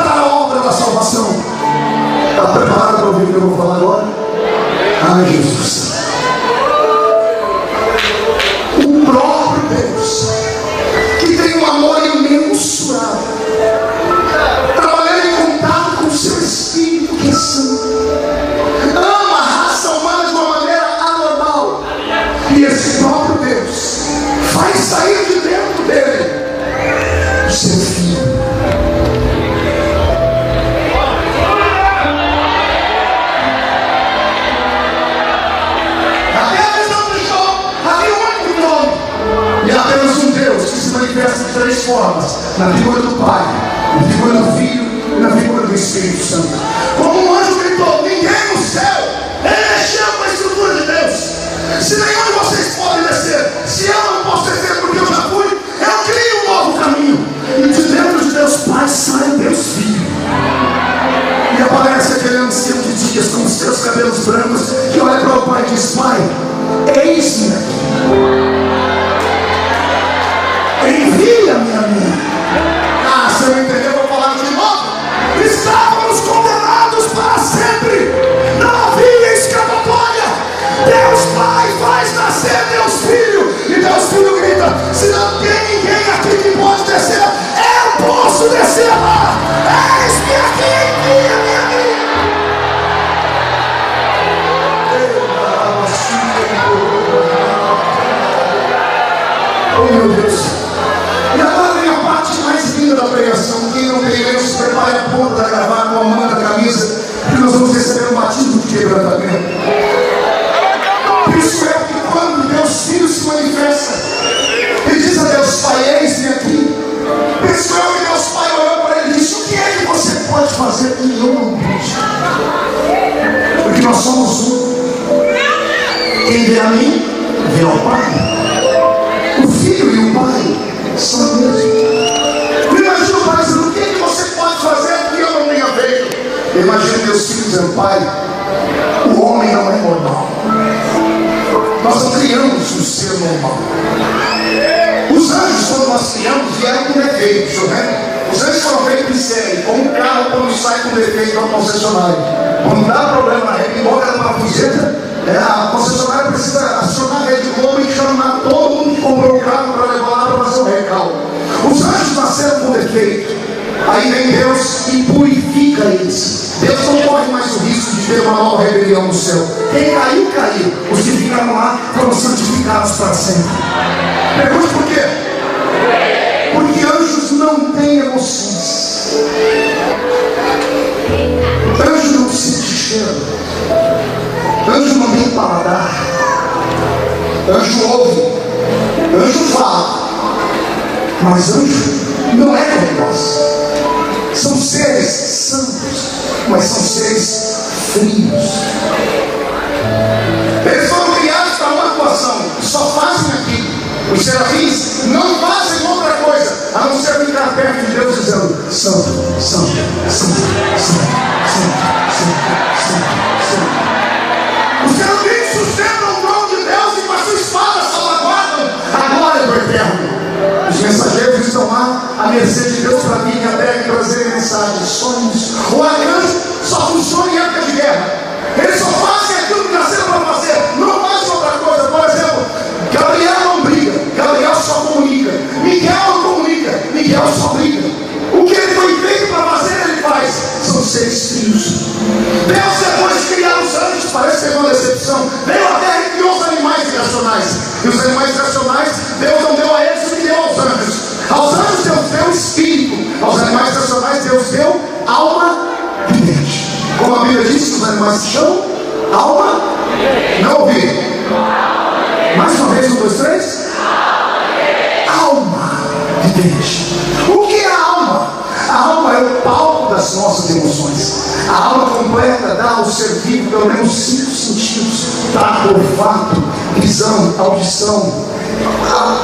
na figura do Pai, na figura do Filho e na figura do Espírito Santo. Como um anjo gritou: ninguém no céu. Ele mexeu com a estrutura de Deus. Se nenhum de vocês pode descer, se eu não posso descer porque eu já fui, eu crio um novo caminho. E de dentro de Deus Pai sai Deus Filho. E aparece aquele ancião de dias com os seus cabelos brancos, que olha para o Pai e diz: Pai, eis-me aqui. Envia-me a mim. Ah, se eu entender, eu vou falar de novo. Estávamos condenados para sempre. Não havia escapatória. Deus Pai faz nascer Deus Filho. E Deus Filho grita: se não tem ninguém aqui que pode descer, eu posso descer lá. Eis-me aqui, envia-me a mim. Oh meu Deus. E agora vem a parte mais linda da pregação. Quem não tem lenço, prepare a ponta da gravata com a manga da camisa, porque nós vamos receber um batismo de quebrantamento. Por isso é que quando Deus Filho se manifesta, ele diz a Deus Pai: eis-me aqui. Penso eu que Deus Pai olhou para ele e disse: o que é que você pode fazer que eu não pude? Porque nós somos um. Quem vê a mim, vê ao Pai. O Filho e o Pai são o mesmo. Imagina o Pai dizendo: o que é que você pode fazer que eu não tenha feito? Imagina Deus Filho dizendo: Pai, o homem não é normal. Nós não criamos um ser normal. Os anjos, quando nós criamos, vieram com defeitos, né? Os anjos foram feitos em série, como um carro quando sai com defeito ao concessionário. Quando dá problema na rede, embora ela parafuseta, a concessionária precisa acionar a Rede Globo e chamar todo mundo que comprou o carro para levar lá para fazer o recalque. Os anjos nasceram com defeito. Aí vem Deus e purifica eles. Deus não corre mais o risco de ter uma nova rebelião no céu. Quem caiu, caiu. Os que ficaram lá foram santificados para sempre. Pergunte por quê? Porque anjos não têm emoções. Anjo não sente cheiro. Anjo não tem paladar. Anjo ouve. Anjo fala. Mas anjo não é como nós. São seres santos, mas são seres frios. Eles foram criados para uma atuação, só fazem aquilo. Os serafins não fazem outra coisa a não ser ficar perto de Deus dizendo: santo, santo, santo, santo, santo, santo, santo, santo. Os serafins sustentam o trono de Deus e com a sua espada salvaguardam a glória do eterno. Os mensageiros estão lá à mercê de Deus para vir à terra e trazer mensagens, sonhos. O arcanjo só funciona em época de guerra. Eles só fazem aquilo que nasceram para fazer, não fazem outra coisa. Por exemplo, Gabriel não briga, Gabriel só comunica. Miguel não comunica, Miguel só briga. O que ele foi feito para fazer, ele faz. São seres frios. Deus, depois de criar os anjos, parece que teve uma decepção, veio à terra e criou os animais irracionais. E os animais irracionais, Deus não deu a eles o que deu aos anjos. Aos anjos Deus deu espírito, aos animais irracionais Deus deu alma vivente. Como a Bíblia diz que os animais se chamam alma. Não ouvi. Mais uma vez, 1, 2, 3. Alma vivente. O que é a alma? A alma é o palco das nossas emoções. A alma completa dá ao ser vivo pelo menos 5 sentidos: tato, olfato, visão, audição.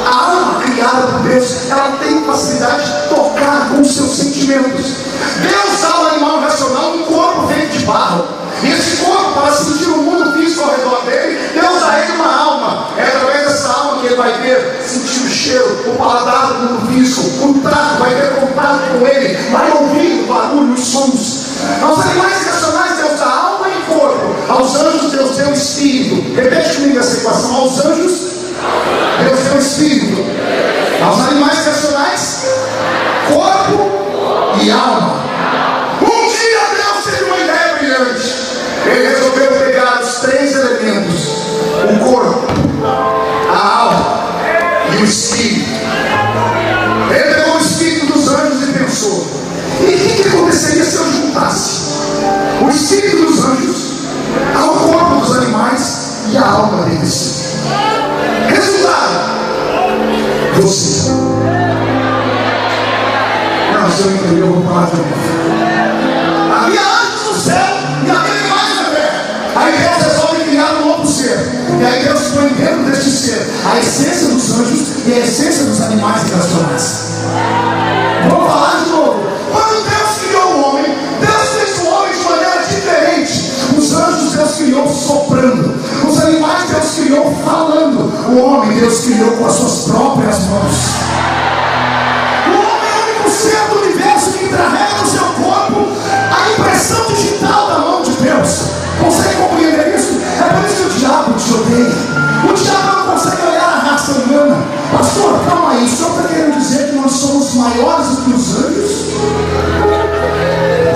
A alma criada por Deus, ela tem facilidade de tocar com os seus sentimentos. Deus dá ao animal racional um corpo feito de barro. E esse corpo, para sentir o mundo físico ao redor dele, Deus dá a ele uma alma. É através dessa alma que ele vai ver, sentir o cheiro, o paladar do mundo físico, o tato, vai ter contato com ele, vai ouvir o barulho, os sons. Aos animais racionais Deus dá alma e corpo. Aos anjos Deus deu espírito. Repete comigo essa equação: aos anjos Deus deu espírito. Aos animais racionais, corpo e alma. Um dia Deus teve uma ideia brilhante. Ele resolveu pegar os 3 elementos: o corpo, a alma e o espírito. Ele pegou o espírito dos anjos e pensou: e o que aconteceria se eu juntasse o espírito dos anjos ao corpo dos animais e a alma deles? Resultado: você. eu vou falar de novo. Havia anjos no céu e havia animais na terra. Aí Deus resolve criar um novo ser. E aí Deus põe dentro deste ser a essência dos anjos e a essência dos animais irracionais. Vamos falar de novo. Quando Deus criou o homem, Deus fez o homem de maneira diferente. Os anjos Deus criou soprando. Os animais Deus criou falando. O homem Deus criou com as suas próprias mãos. O homem é o único ser do universo que carrega no seu corpo a impressão digital da mão de Deus. Consegue compreender isso? É por isso que o diabo te odeia. O diabo não consegue olhar a raça humana. Pastor, calma aí, o senhor está querendo dizer que nós somos maiores do que os anjos?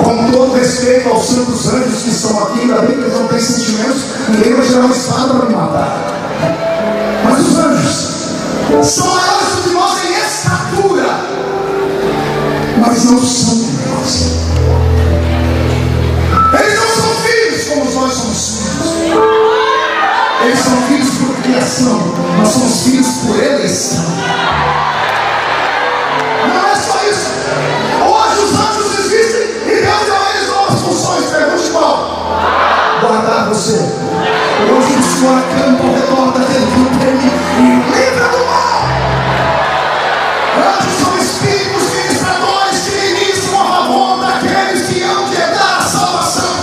Com todo respeito aos santos anjos que estão aqui, ainda bem que eles não têm sentimentos, ninguém vai tirar uma espada para me matar. Mas os anjos são maiores do que nós em estatura, mas não são como nós. Eles não são filhos como nós somos filhos. Eles são filhos por criação, nós somos filhos por eleição. Não é só isso. Hoje os anjos existem e Deus deu a eles novas funções. Pergunte qual? Guardar você. Hoje o Senhor acampa ao redor daquele que o teme e livra do mal. Anjos são espíritos ministradores que ministram a favor daqueles que hão de herdar a salvação.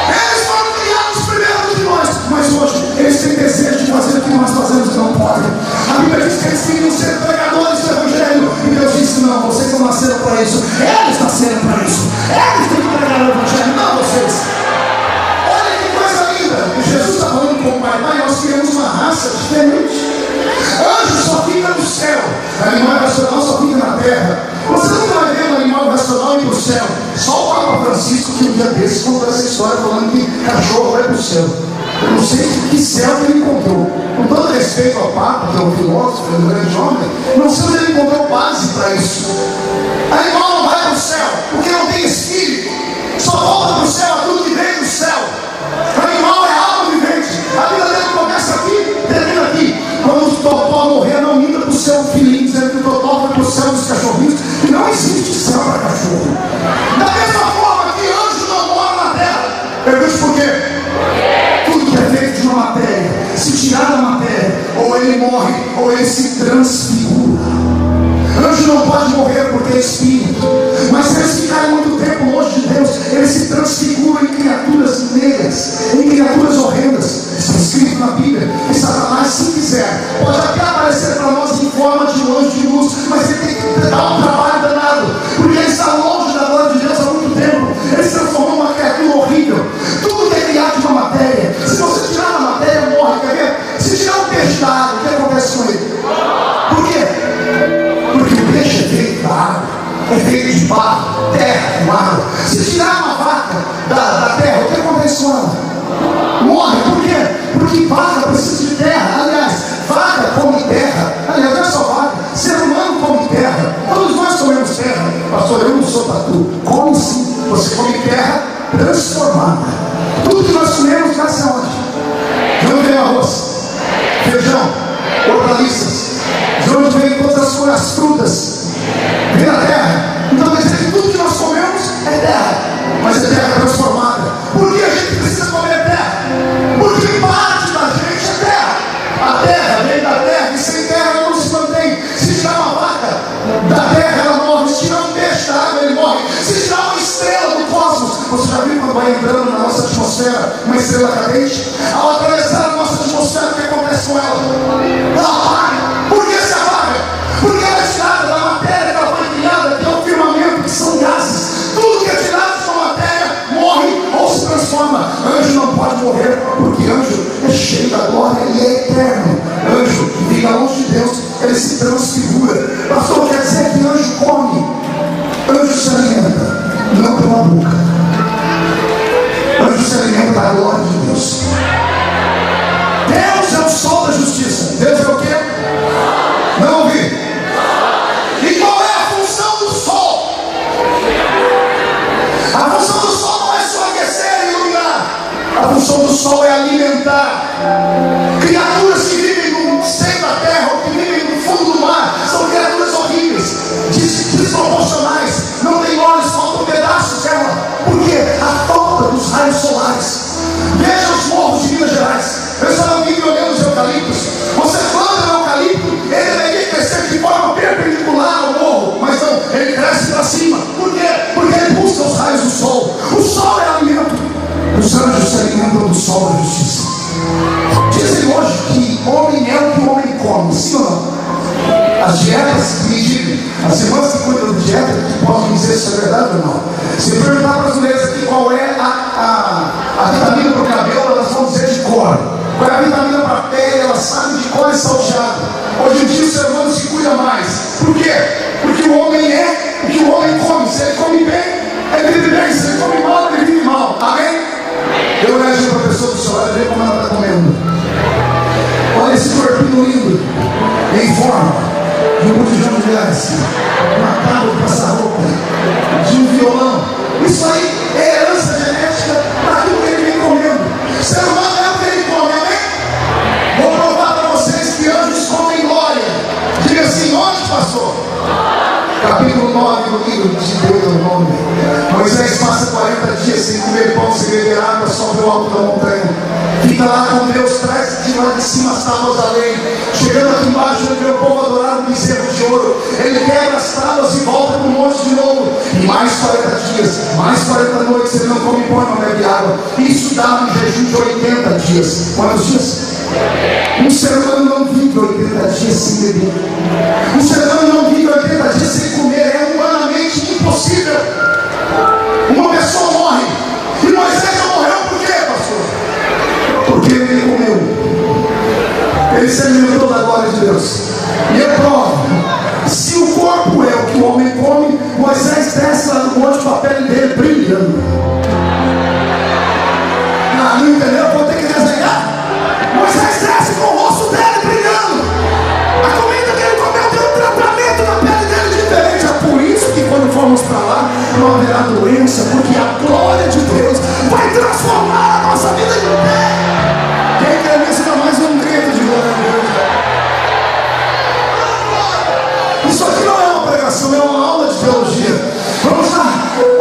Eles foram criados primeiro de nós, mas hoje eles têm desejo de fazer o que nós fazemos e não podem. A Bíblia diz que eles queriam ser pregadores do Evangelho e Deus disse: não, vocês não nasceram para isso, eles nasceram para isso. Eles têm que pregar o Evangelho, não vocês. Olha que coisa linda. Jesus está falando com o Pai: Pai, nós criamos uma raça diferente. Anjo só fica no céu, animal racional só fica na terra. Você nunca vai ver um animal racional ir para o céu. Só o Papa Francisco, que um dia desses contou essa história falando que cachorro vai para o céu. Eu não sei que céu que ele encontrou. Com todo respeito ao Papa, que é um filósofo, é um grande homem, não sei onde ele encontrou base para isso. Animal não vai para o céu porque não tem espírito. Só volta para o céu aquilo que vem do céu. Animal é alma vivente. A vida dele começa aqui, termina aqui. Quando o Totó morrer, não minta para o seu filhinho, dizendo que o Totó foi para o céu dos cachorrinhos, que não existe céu para cachorro. Da mesma forma que anjo não mora na terra. Pergunte por quê? Tudo que é feito de uma matéria, se tirar da matéria, ou ele morre, ou ele se transfigura. Anjo não pode morrer porque é espírito, mas se eles ficarem muito tempo longe de Deus, eles se transfiguram em criaturas negras, em criaturas horrendas. Está escrito na Bíblia que Satanás, se quiser, pode até aparecer para nós em forma de um anjo de luz, mas ele tem que dar um trabalho danado, porque ele está longe da glória de Deus há muito tempo. Ele se transformou numa criatura horrível. Tudo que é criado de uma matéria, se você tirar a matéria, morre. Quer ver? Se tirar um peixe da água, o que acontece com ele? Por quê? Porque o peixe é feito da água, é feito de barro, terra, com água. Se tirar uma vaca da terra, o que acontece com ela? Morre. Por quê? Porque vaca precisa de terra. Aliás, vaca come terra. Aliás, não é só vaca, ser humano come terra. Todos nós comemos terra. Pastor, eu não sou tatu. Come sim. Você come terra transformada. Tudo que nós comemos nasce aonde? De onde vem o arroz? Feijão? Hortaliças? De onde vem todas as frutas? Vem da terra. Então quer dizer que tudo que nós comemos é terra, mas é terra transformada. Por que a gente precisa comer terra? Porque parte da gente é terra. A terra vem da terra e sem terra ela não se mantém. Se tirar uma vaca da terra, ela morre. Se tirar um peixe da água, ele morre. Se tirar uma estrela do cosmos, você já viu quando vai entrando na nossa atmosfera uma estrela cadente? Ao atravessar a nossa atmosfera, o que acontece com ela? Ela apaga. Por que se apaga? Porque ela é tirada da matéria que ela foi criada, que é o firmamento, que são gases. Tudo que é tirado da matéria morre ou se transforma. Anjo não pode morrer, porque anjo é cheio da glória e é eterno. Anjo que fica longe de Deus, ele se transfigura. Pastor, quer dizer que anjo come? Anjo se alimenta, não pela boca. Anjo se alimenta da glória de Deus. Deus é o sol da justiça. Deus é o quê? Não ouvi. E qual é a função do sol? A função do sol não é só aquecer e iluminar. A função do sol é alimentar. Criaturas que vivem no seio da terra ou que vivem no fundo do mar são criaturas horríveis, desproporcionais, não têm sei se é verdade ou não. Se perguntar para as mulheres aqui qual é a vitamina para o cabelo, elas vão dizer de cor. Qual é a vitamina para a pele, elas sabem de cor e salteado. Hoje em dia o ser humano se cuida mais. Por quê? Porque o homem é o que o homem come. Se ele come bem, ele vive bem. Se ele come mal, ele vive mal. Amém? Eu olho para a pessoa do seu lado e vejo como ela está comendo. Olha esse corpinho lindo, em forma de um botijão de gás, uma tábua de passar roupa, de um violão. Isso aí é herança genética daquilo que ele vem comendo. O ser humano é o que ele come, amém? Vou provar para vocês que anjos comem glória. Diga assim: onde, pastor? Capítulo 9 do livro de Deuteronômio. Moisés passa 40 dias sem comer pão, sem beber água, sobe ao alto da montanha. Fica lá com Deus, traz de lá de cima as tábuas da lei. Chegando aqui embaixo, ele vê o povo adorar um bezerro de ouro. Ele quebra as tábuas e volta para o monte de novo. E mais 40 dias, mais 40 noites, ele não come pão, não bebe água. Isso dá um jejum de 80 dias. Quantos dias? Um ser humano não vive 80 dias sem beber. Um ser humano não vive 80 dias sem comer. É humanamente impossível. Uma pessoa morre. E Moisés não morreu por quê, pastor? Porque ele comeu. Ele se alimentou da glória de Deus. E eu provo. Se o corpo é o que o homem come, Moisés desce lá no monte com a pele dele brilhando. Não entendeu? Vou ter que desenhar. Moisés desce com o rosto dele brilhando. A comida que ele comeu tem um tratamento na pele dele diferente. É por isso que quando formos para lá não haverá doença, porque a glória de Deus vai transformar a nossa vida de pé. Quem quer nisso dá mais um grito de glória a Deus. Isso aqui não é uma pregação, é uma aula de teologia. Vamos lá,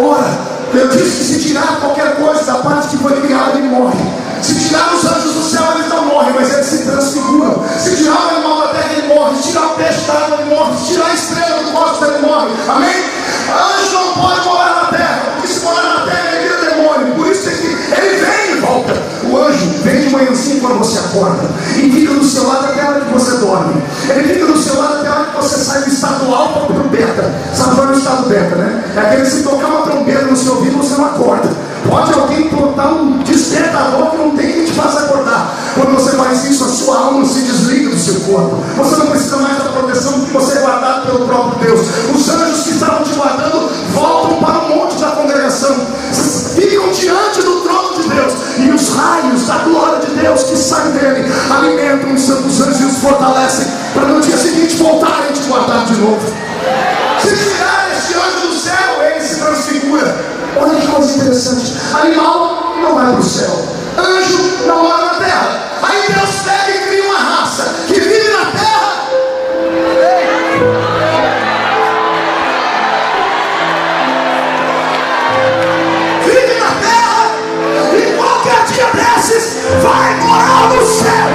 ora. Eu disse que se tirar qualquer coisa da parte que foi criada, ele morre. Se tirar os anjos do céu, eles não morrem, mas eles se transfiguram. Se tirar o animal da terra, ele morre. Se tirar o peixe da água, ele morre. Se tirar a estrela do cosmos, ele morre. Amém? Anjo não pode morar na terra, porque se morar na terra, ele vira demônio. Por isso que ele vem e volta. O anjo vem de manhãzinha quando você acorda e fica do seu lado até a hora que você dorme. Ele fica do seu lado até a hora que você sai do estado alfa para o beta. Sabe qual é o estado beta, né? É aquele que se tocar uma trombeta no seu ouvido, você não acorda. Pode alguém botar um despertador que não tem quem te faça acordar. Quando você faz isso, a sua alma se desliga do seu corpo. Você não precisa mais da proteção, porque você é guardado pelo próprio Deus. Os anjos que estavam te guardando voltam para o monte da congregação, ficam diante do trono de Deus, e os raios da glória de Deus que saem dele alimentam os santos anjos e os fortalecem para no dia seguinte voltarem a te guardar de novo. Se tirar este anjo do céu, ele se transfigura. Olha que coisa interessante. Animal não vai para o céu, anjo não mora na terra. Aí Deus pega e cria uma raça que vive na terra. Vive na terra, e qualquer dia desses vai morar no céu.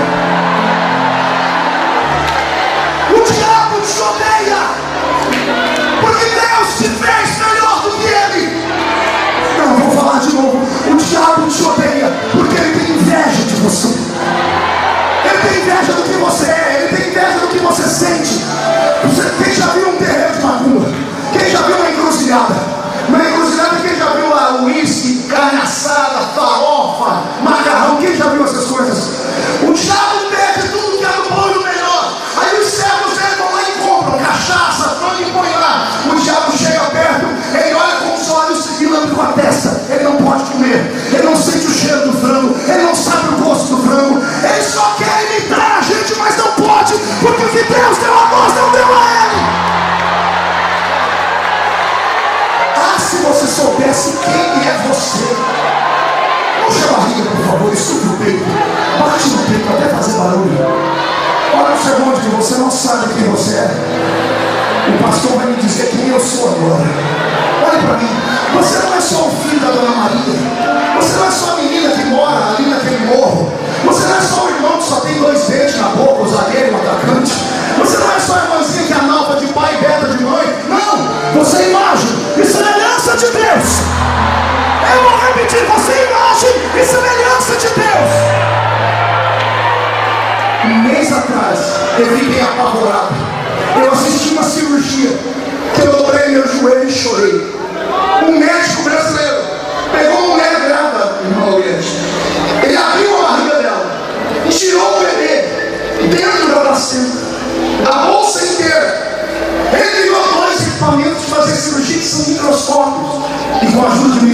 O diabo te odeia, porque Deus te fez melhor do que ele. Não, vou falar de novo. O diabo te odeia porque ele tem inveja de você. Ele tem inveja do que você é. Ele tem inveja do que você sente. Quem já viu um terreiro de macumba? Quem já viu uma encruzilhada? Uma encruzilhada, quem já viu lá uísque, carne assada, farofa, macarrão? Quem já viu essas coisas? O diabo pede tudo que é do bom e do melhor. Aí os servos dele vão lá e compram cachaça, frango e põe lá. O diabo chega perto, ele olha com os olhos e lambe com a testa. Ele não pode comer, ele não sente o cheiro do frango, ele não sabe o gosto do frango. Ele só quer imitar a gente, mas não pode, porque o que Deus deu a nós não deu a ele. Ah, se você soubesse quem é você. Puxa a barriga, por favor, estupe o peito, bate no peito até fazer barulho. Olha o seu monte que você não sabe quem você é. O pastor vai me dizer quem eu sou agora. Olha para mim. Você não é só o filho da Dona Maria. Você não é só a menina que mora ali naquele morro. Você não é só o irmão que só tem 2 dentes na boca, o zagueiro, o atacante. Você não é só a irmãzinha que é analfa de pai e beta de mãe. Não. Você é imagem e semelhança de Deus. Eu vou repetir. Você é imagem e semelhança de Deus. Um mês atrás eu fiquei apavorado. Eu assisti uma cirurgia que eu dobrei meu joelho e chorei.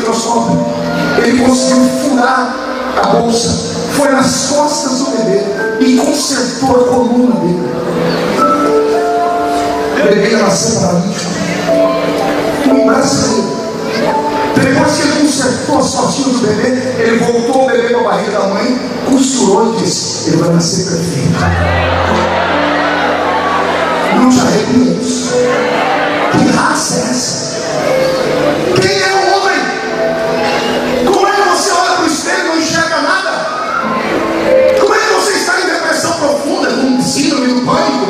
microscópio. Ele conseguiu furar a bolsa, foi nas costas do bebê e consertou a coluna dele. O bebê ia nascer paralítico, um brasileiro. Depois que ele consertou as costinhas do bebê, ele voltou o bebê para a barriga da mãe, costurou e disse: ele vai nascer perfeito. Não já reconheço. Que raça é essa? Quem é o homem? Como é que você olha para o espelho e não enxerga nada? Como é que você está em depressão profunda, com síndrome do pânico?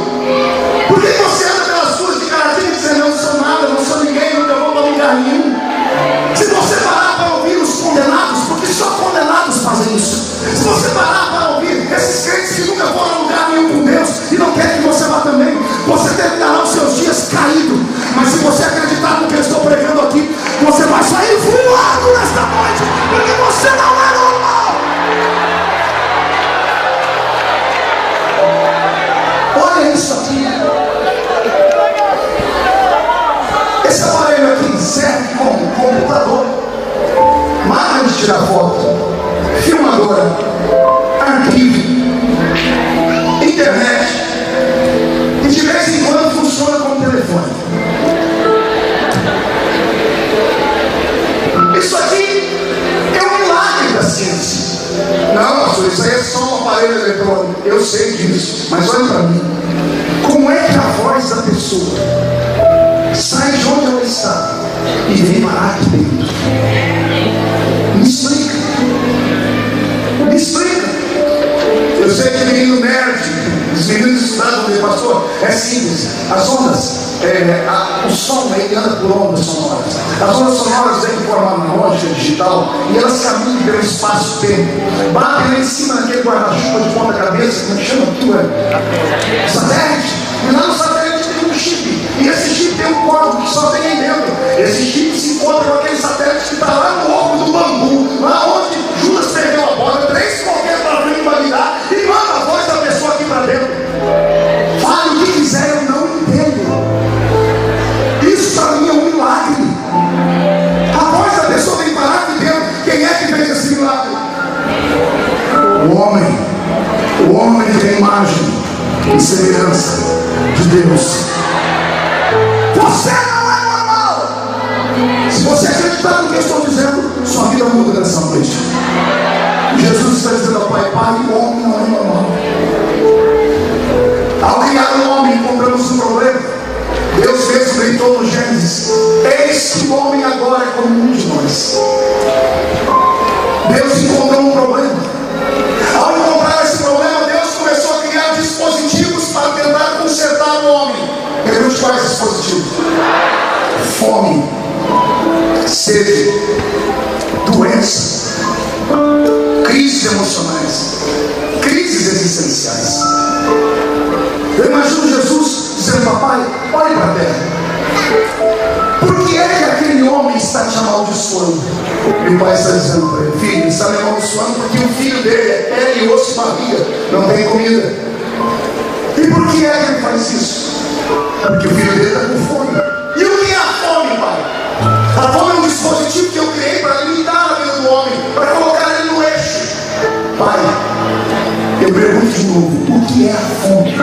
Por que você anda pelas ruas de Caratinga dizendo: não sou nada, não sou ninguém, nunca vou para lugar nenhum? Se você parar para ouvir os condenados, porque só condenados fazem isso. Se você parar para ouvir esses crentes que nunca foram a lugar nenhum com Deus e não querem que você vá também, você terminará os seus dias caído. Mas se você acreditar no que eu estou pregando aqui, você vai sair voando nesta noite, porque você não é normal. Olha isso aqui. Esse aparelho aqui serve como computador, máquina de tirar foto, filmadora, arquivo, internet, e de vez em quando funciona como telefone. Isso aqui é um milagre da ciência. Não, pastor, isso aí é só um aparelho eletrônico. Eu sei disso, mas olha para mim. Como é que a voz da pessoa sai de onde ela está e vem parar aqui dentro? Me explica. Me explica. Eu sei que menino nerd, os meninos estudam comigo, pastor, é simples. As ondas, o som, ele anda por ondas sonoras. As ondas sonoras vêm de forma analógica, digital, e elas caminham pelo espaço-tempo. Batem lá em cima daquele guarda-chuva de ponta cabeça, como é que chama aquilo? Satélite. E lá no satélite tem um chip. E esse chip tem um código que só tem aí dentro. Esse chip se encontra com aquele satélite que está lá no oco do bambu, lá onde Judas perdeu a bola, 3 qualquer para frente para virar, e manda a voz da pessoa aqui para dentro. Fale o que quiser, eu não entendo. Isso para mim é um milagre. A voz da pessoa vem parar aqui dentro. Quem é que fez esse milagre? O homem tem imagem e semelhança de Deus. Você não é normal. Se você acreditar no que eu estou dizendo, sua vida muda nessa noite. Jesus está dizendo ao Pai: Pai, o homem não é normal. Ao criar o homem, encontramos um problema. Deus mesmo gritou no Gênesis: eis que o homem agora é como um de nós. Deus encontrou um problema. Ao encontrar esse problema, Deus começou a criar dispositivos para tentar consertar o homem. Pergunte quais dispositivos: fome, sede, doença, crises emocionais, crises existenciais. Eu imagino Jesus dizendo: papai, olhe para a terra. Por que é que aquele homem está te amaldiçoando? E o pai está dizendo para ele: filho, está me amaldiçoando porque o filho dele é pele, osso e barriga, não tem comida. E por que é que ele faz isso? Porque o filho dele está com fome. E o que é a fome, pai? A fome é um dispositivo que eu criei para limitar a vida do homem, para colocar ele no eixo. Pai, eu pergunto de novo: o que é a fome?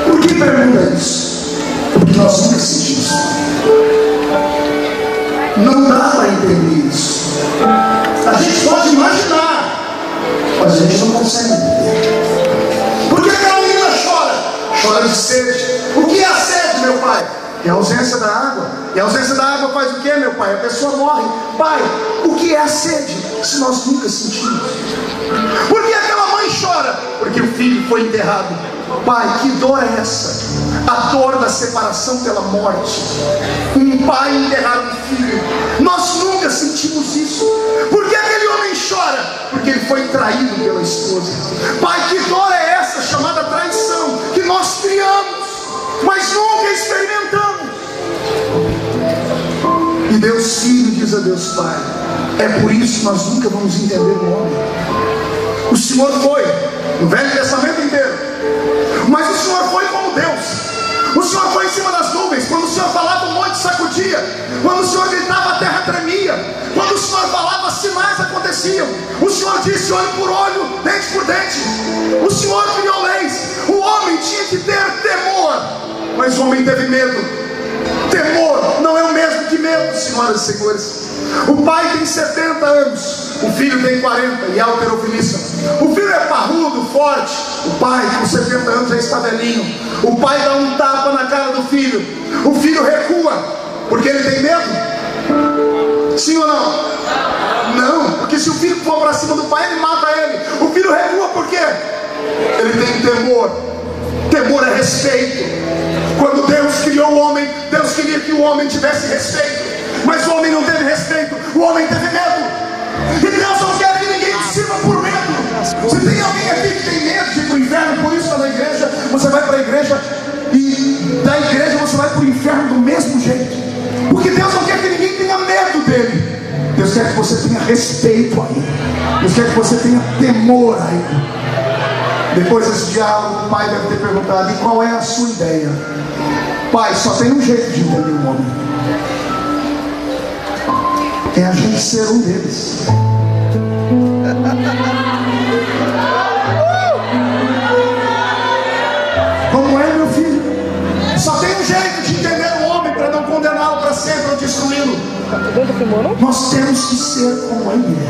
Por que pergunta isso? Porque nós nunca sentimos fome. Não dá para entender isso. A gente pode imaginar, mas a gente não consegue entender. Por que aquela menina chora? Chora de sede. O que é a sede, meu pai? É a ausência da água. E a ausência da água faz o que, meu pai? A pessoa morre. Pai, o que é a sede se nós nunca sentimos? Por que aquela mãe chora? Porque o filho foi enterrado. Pai, que dor é essa? A dor da separação pela morte. Um pai enterrar um filho. Nós nunca sentimos isso. Por que aquele homem chora? Porque ele foi traído pela esposa. Pai, que dor é essa chamada traição, que nós criamos, mas nunca experimentamos? E Deus Filho diz a Deus Pai: é por isso que nós nunca vamos entender o homem. O Senhor foi no Velho Testamento inteiro, mas o Senhor foi como Deus. O Senhor foi em cima das nuvens. Quando o Senhor falava, o monte sacudia. Quando o Senhor gritava, a terra tremia. Quando o Senhor falava, sinais aconteciam. O Senhor disse olho por olho, dente por dente. O Senhor criou leis. O homem tinha que ter temor, mas o homem teve medo. Temor não é o mesmo que medo, senhoras e senhores. O pai tem 70 anos, o filho tem 40 e é alterofilista. O filho é parrudo, forte. O pai com 70 anos já está velhinho. O pai dá um tapa na cara do filho. O filho recua, porque ele tem medo? Sim ou não? Não, porque se o filho for para cima do pai, ele mata ele. O filho recua por quê? Ele tem temor. Temor é respeito. Quando Deus criou o homem, Deus queria que o homem tivesse respeito. Mas o homem não teve respeito, o homem teve medo. E Deus não quer que ninguém te sirva por medo. Se tem alguém aqui que tem medo de ir para o inferno, por isso está na igreja, você vai para a igreja e da igreja você vai para o inferno do mesmo jeito. Porque Deus não quer que ninguém tenha medo dele. Deus quer que você tenha respeito a ele. Deus quer que você tenha temor a ele. Depois desse diálogo, o pai deve ter perguntado: e qual é a sua ideia? Pai, só tem um jeito de entender o homem. É a gente ser um deles. Como é, meu filho? Só tem um jeito de entender o homem para não condená-lo para sempre ou destruí-lo. Nós temos que ser como ele é.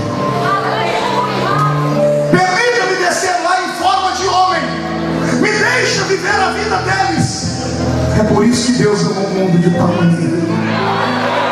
Permita-me descer lá em forma de homem. Me deixa viver a vida deles. É por isso que Deus amou o mundo de tal maneira.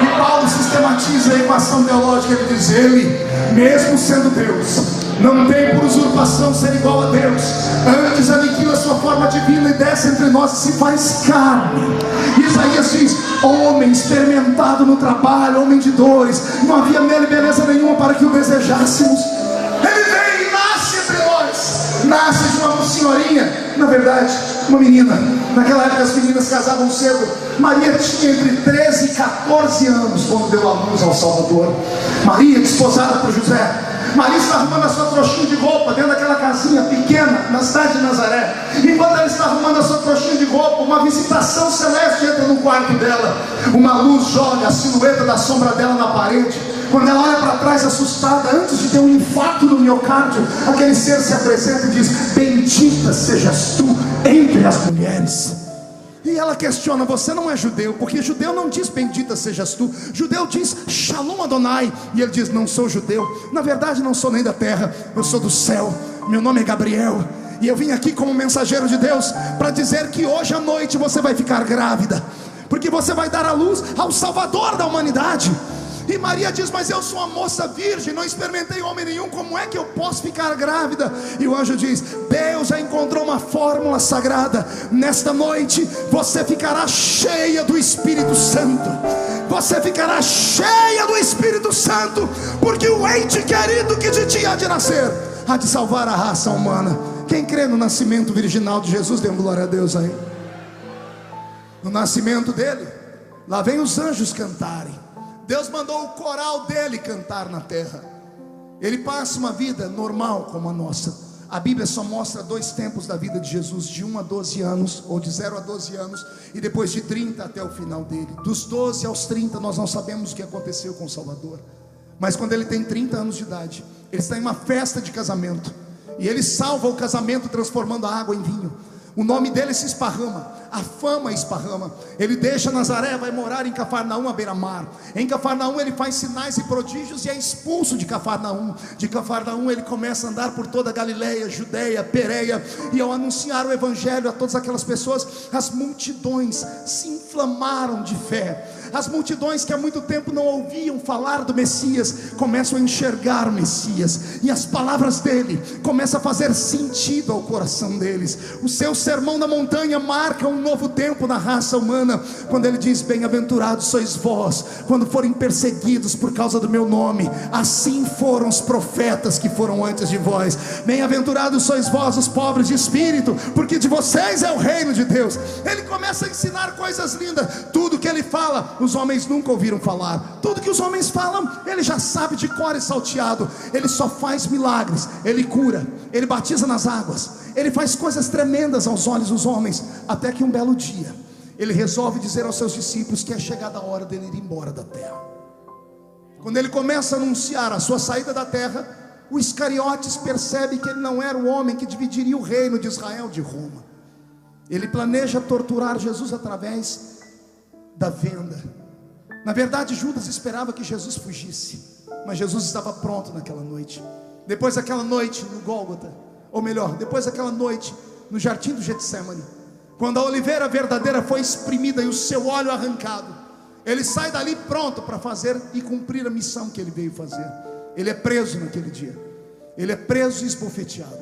E Paulo sistematiza a equação teológica. Ele diz: ele, mesmo sendo Deus, não tem por usurpação ser igual a Deus. Antes aniquila a sua forma divina e desce entre nós e se faz carne. Isaías diz: homem experimentado no trabalho, homem de dores, não havia nele beleza nenhuma para que o desejássemos. Ele vem e nasce entre nós. Nasce de uma senhorinha, na verdade, uma menina. Naquela época as meninas casavam cedo. Maria tinha entre 13 e 14 anos quando deu a luz ao Salvador. Maria, desposada por José. Maria está arrumando a sua trouxinha de roupa dentro daquela casinha pequena na cidade de Nazaré. Enquanto ela está arrumando a sua trouxinha de roupa, uma visitação celeste entra no quarto dela. Uma luz joga a silhueta da sombra dela na parede. Quando ela olha para trás assustada, antes de ter um infarto no miocárdio, aquele ser se apresenta e diz: bendita sejas tu entre as mulheres. E ela questiona: você não é judeu? Porque judeu não diz bendita sejas tu. Judeu diz Shalom Adonai. E ele diz: não sou judeu. Na verdade não sou nem da terra, eu sou do céu. Meu nome é Gabriel. E eu vim aqui como mensageiro de Deus para dizer que hoje à noite você vai ficar grávida, porque você vai dar à luz ao Salvador da humanidade. E Maria diz: mas eu sou uma moça virgem, não experimentei homem nenhum, como é que eu posso ficar grávida? E o anjo diz: Deus já encontrou uma fórmula sagrada. Nesta noite você ficará cheia do Espírito Santo. Você ficará cheia do Espírito Santo, porque o ente querido que de ti há de nascer há de salvar a raça humana. Quem crê no nascimento virginal de Jesus, dê glória a Deus aí. No nascimento dele, lá vem os anjos cantarem. Deus mandou o coral dele cantar na terra. Ele passa uma vida normal como a nossa. A Bíblia só mostra 2 tempos da vida de Jesus: de 1 a 12 anos, ou de 0 a 12 anos, e depois de 30 até o final dele. Dos 12 aos 30 nós não sabemos o que aconteceu com o Salvador. Mas quando ele tem 30 anos de idade, ele está em uma festa de casamento, e ele salva o casamento transformando a água em vinho. O nome dele se esparrama, a fama esparrama. Ele deixa Nazaré, vai morar em Cafarnaum, à beira-mar. Em Cafarnaum ele faz sinais e prodígios e é expulso de Cafarnaum. De Cafarnaum ele começa a andar por toda a Galileia, Judeia, Pérea. E ao anunciar o evangelho a todas aquelas pessoas, as multidões se inflamaram de fé. As multidões que há muito tempo não ouviam falar do Messias começam a enxergar o Messias, e as palavras dele começam a fazer sentido ao coração deles. O seu sermão na montanha marca um novo tempo na raça humana, quando ele diz: bem-aventurados sois vós quando forem perseguidos por causa do meu nome, assim foram os profetas que foram antes de vós. Bem-aventurados sois vós os pobres de espírito, porque de vocês é o reino de Deus. Ele começa a ensinar coisas lindas. Tudo que ele fala, os homens nunca ouviram falar. Tudo que os homens falam, ele já sabe de cor e salteado. Ele só faz milagres, ele cura, ele batiza nas águas, ele faz coisas tremendas aos olhos dos homens. Até que um belo dia, ele resolve dizer aos seus discípulos que é chegada a hora dele ir embora da terra. Quando ele começa a anunciar a sua saída da terra, o Iscariotes percebe que ele não era o homem que dividiria o reino de Israel de Roma. Ele planeja torturar Jesus através da venda. Na verdade, Judas esperava que Jesus fugisse, mas Jesus estava pronto naquela noite. Depois daquela noite no Gólgota, ou melhor, depois daquela noite no jardim do Getsemane, quando a oliveira verdadeira foi exprimida e o seu óleo arrancado, ele sai dali pronto para fazer e cumprir a missão que ele veio fazer. Ele é preso naquele dia. Ele é preso e esbofeteado.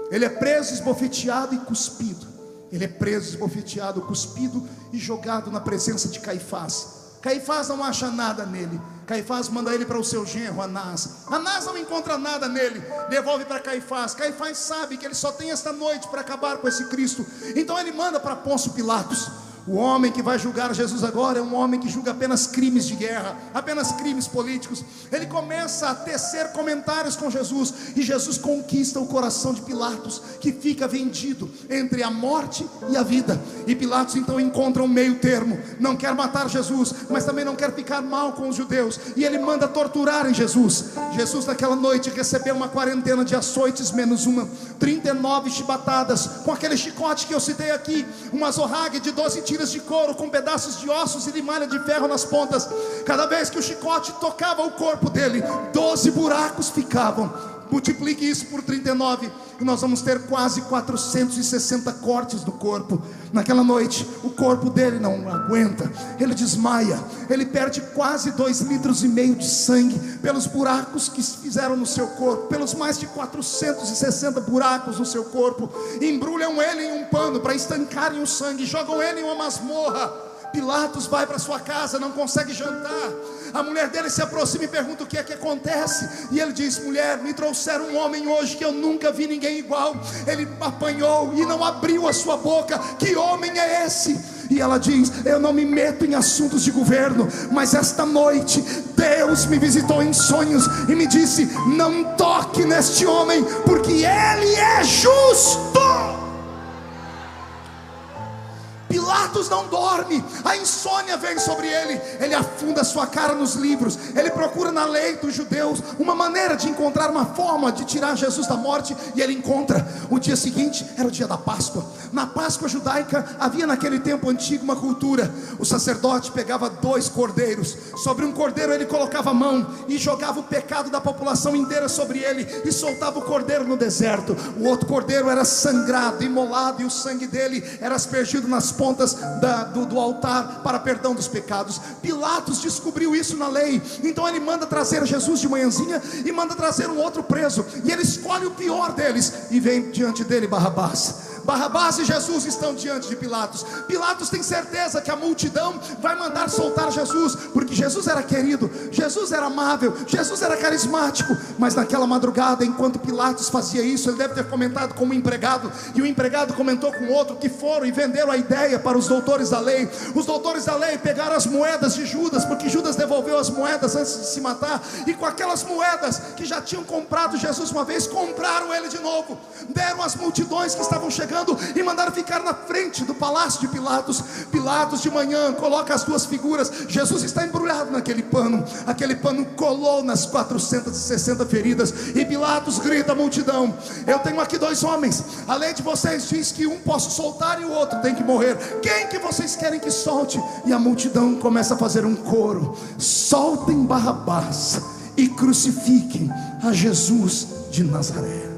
Ele é preso, esbofeteado e cuspido. Ele é preso, esbofeteado, cuspido e jogado na presença de Caifás. Caifás não acha nada nele. Caifás manda ele para o seu genro Anás. Anás não encontra nada nele, devolve para Caifás. Caifás sabe que ele só tem esta noite para acabar com esse Cristo. Então ele manda para Pôncio Pilatos. O homem que vai julgar Jesus agora é um homem que julga apenas crimes de guerra, apenas crimes políticos. Ele começa a tecer comentários com Jesus, e Jesus conquista o coração de Pilatos, que fica vendido entre a morte e a vida. E Pilatos então encontra um meio termo, não quer matar Jesus, mas também não quer ficar mal com os judeus, e ele manda torturarem Jesus. Jesus naquela noite recebeu uma quarentena de açoites menos uma, 39 chibatadas, com aquele chicote que eu citei aqui, uma azorrague de 12 tiras de couro, com pedaços de ossos e de malha de ferro nas pontas. Cada vez que o chicote tocava o corpo dele, 12 buracos ficavam. Multiplique isso por 39 e nós vamos ter quase 460 cortes no corpo. Naquela noite o corpo dele não aguenta, ele desmaia, ele perde quase 2,5 litros de sangue pelos buracos que fizeram no seu corpo, pelos mais de 460 buracos no seu corpo. Embrulham ele em um pano para estancarem o sangue, jogam ele em uma masmorra. Pilatos vai para sua casa, não consegue jantar. A mulher dele se aproxima e pergunta o que é que acontece. E ele diz: mulher, me trouxeram um homem hoje que eu nunca vi ninguém igual. Ele apanhou e não abriu a sua boca. Que homem é esse? E ela diz: eu não me meto em assuntos de governo, mas esta noite Deus me visitou em sonhos e me disse: não toque neste homem, porque ele é justo. Pilatos não dorme, a insônia vem sobre ele. Ele afunda sua cara nos livros, ele procura na lei dos judeus uma maneira de encontrar uma forma de tirar Jesus da morte, e ele encontra. O dia seguinte era o dia da Páscoa. Na Páscoa judaica havia naquele tempo antigo uma cultura. O sacerdote pegava 2 cordeiros, sobre um cordeiro ele colocava a mão e jogava o pecado da população inteira sobre ele, e soltava o cordeiro no deserto. O outro cordeiro era sangrado, imolado, e o sangue dele era aspergido nas pontas do altar para perdão dos pecados. Pilatos descobriu isso na lei, então ele manda trazer Jesus de manhãzinha e manda trazer um outro preso, e ele escolhe o pior deles e vem diante dele Barrabás. Barrabás e Jesus estão diante de Pilatos. Pilatos tem certeza que a multidão vai mandar soltar Jesus, porque Jesus era querido, Jesus era amável, Jesus era carismático. Mas naquela madrugada, enquanto Pilatos fazia isso, ele deve ter comentado com um empregado, e o empregado comentou com outro, que foram e venderam a ideia para os doutores da lei. Os doutores da lei pegaram as moedas de Judas, porque Judas devolveu as moedas antes de se matar, e com aquelas moedas que já tinham comprado Jesus uma vez, compraram ele de novo, deram às multidões que estavam chegando e mandaram ficar na frente do palácio de Pilatos. Pilatos de manhã coloca as 2 figuras. Jesus está embrulhado naquele pano, aquele pano colou nas 460 feridas, e Pilatos grita à multidão: eu tenho aqui 2 homens, a lei de vocês diz que um posso soltar e o outro tem que morrer. Quem que vocês querem que solte? E a multidão começa a fazer um coro: soltem Barrabás e crucifiquem a Jesus de Nazaré.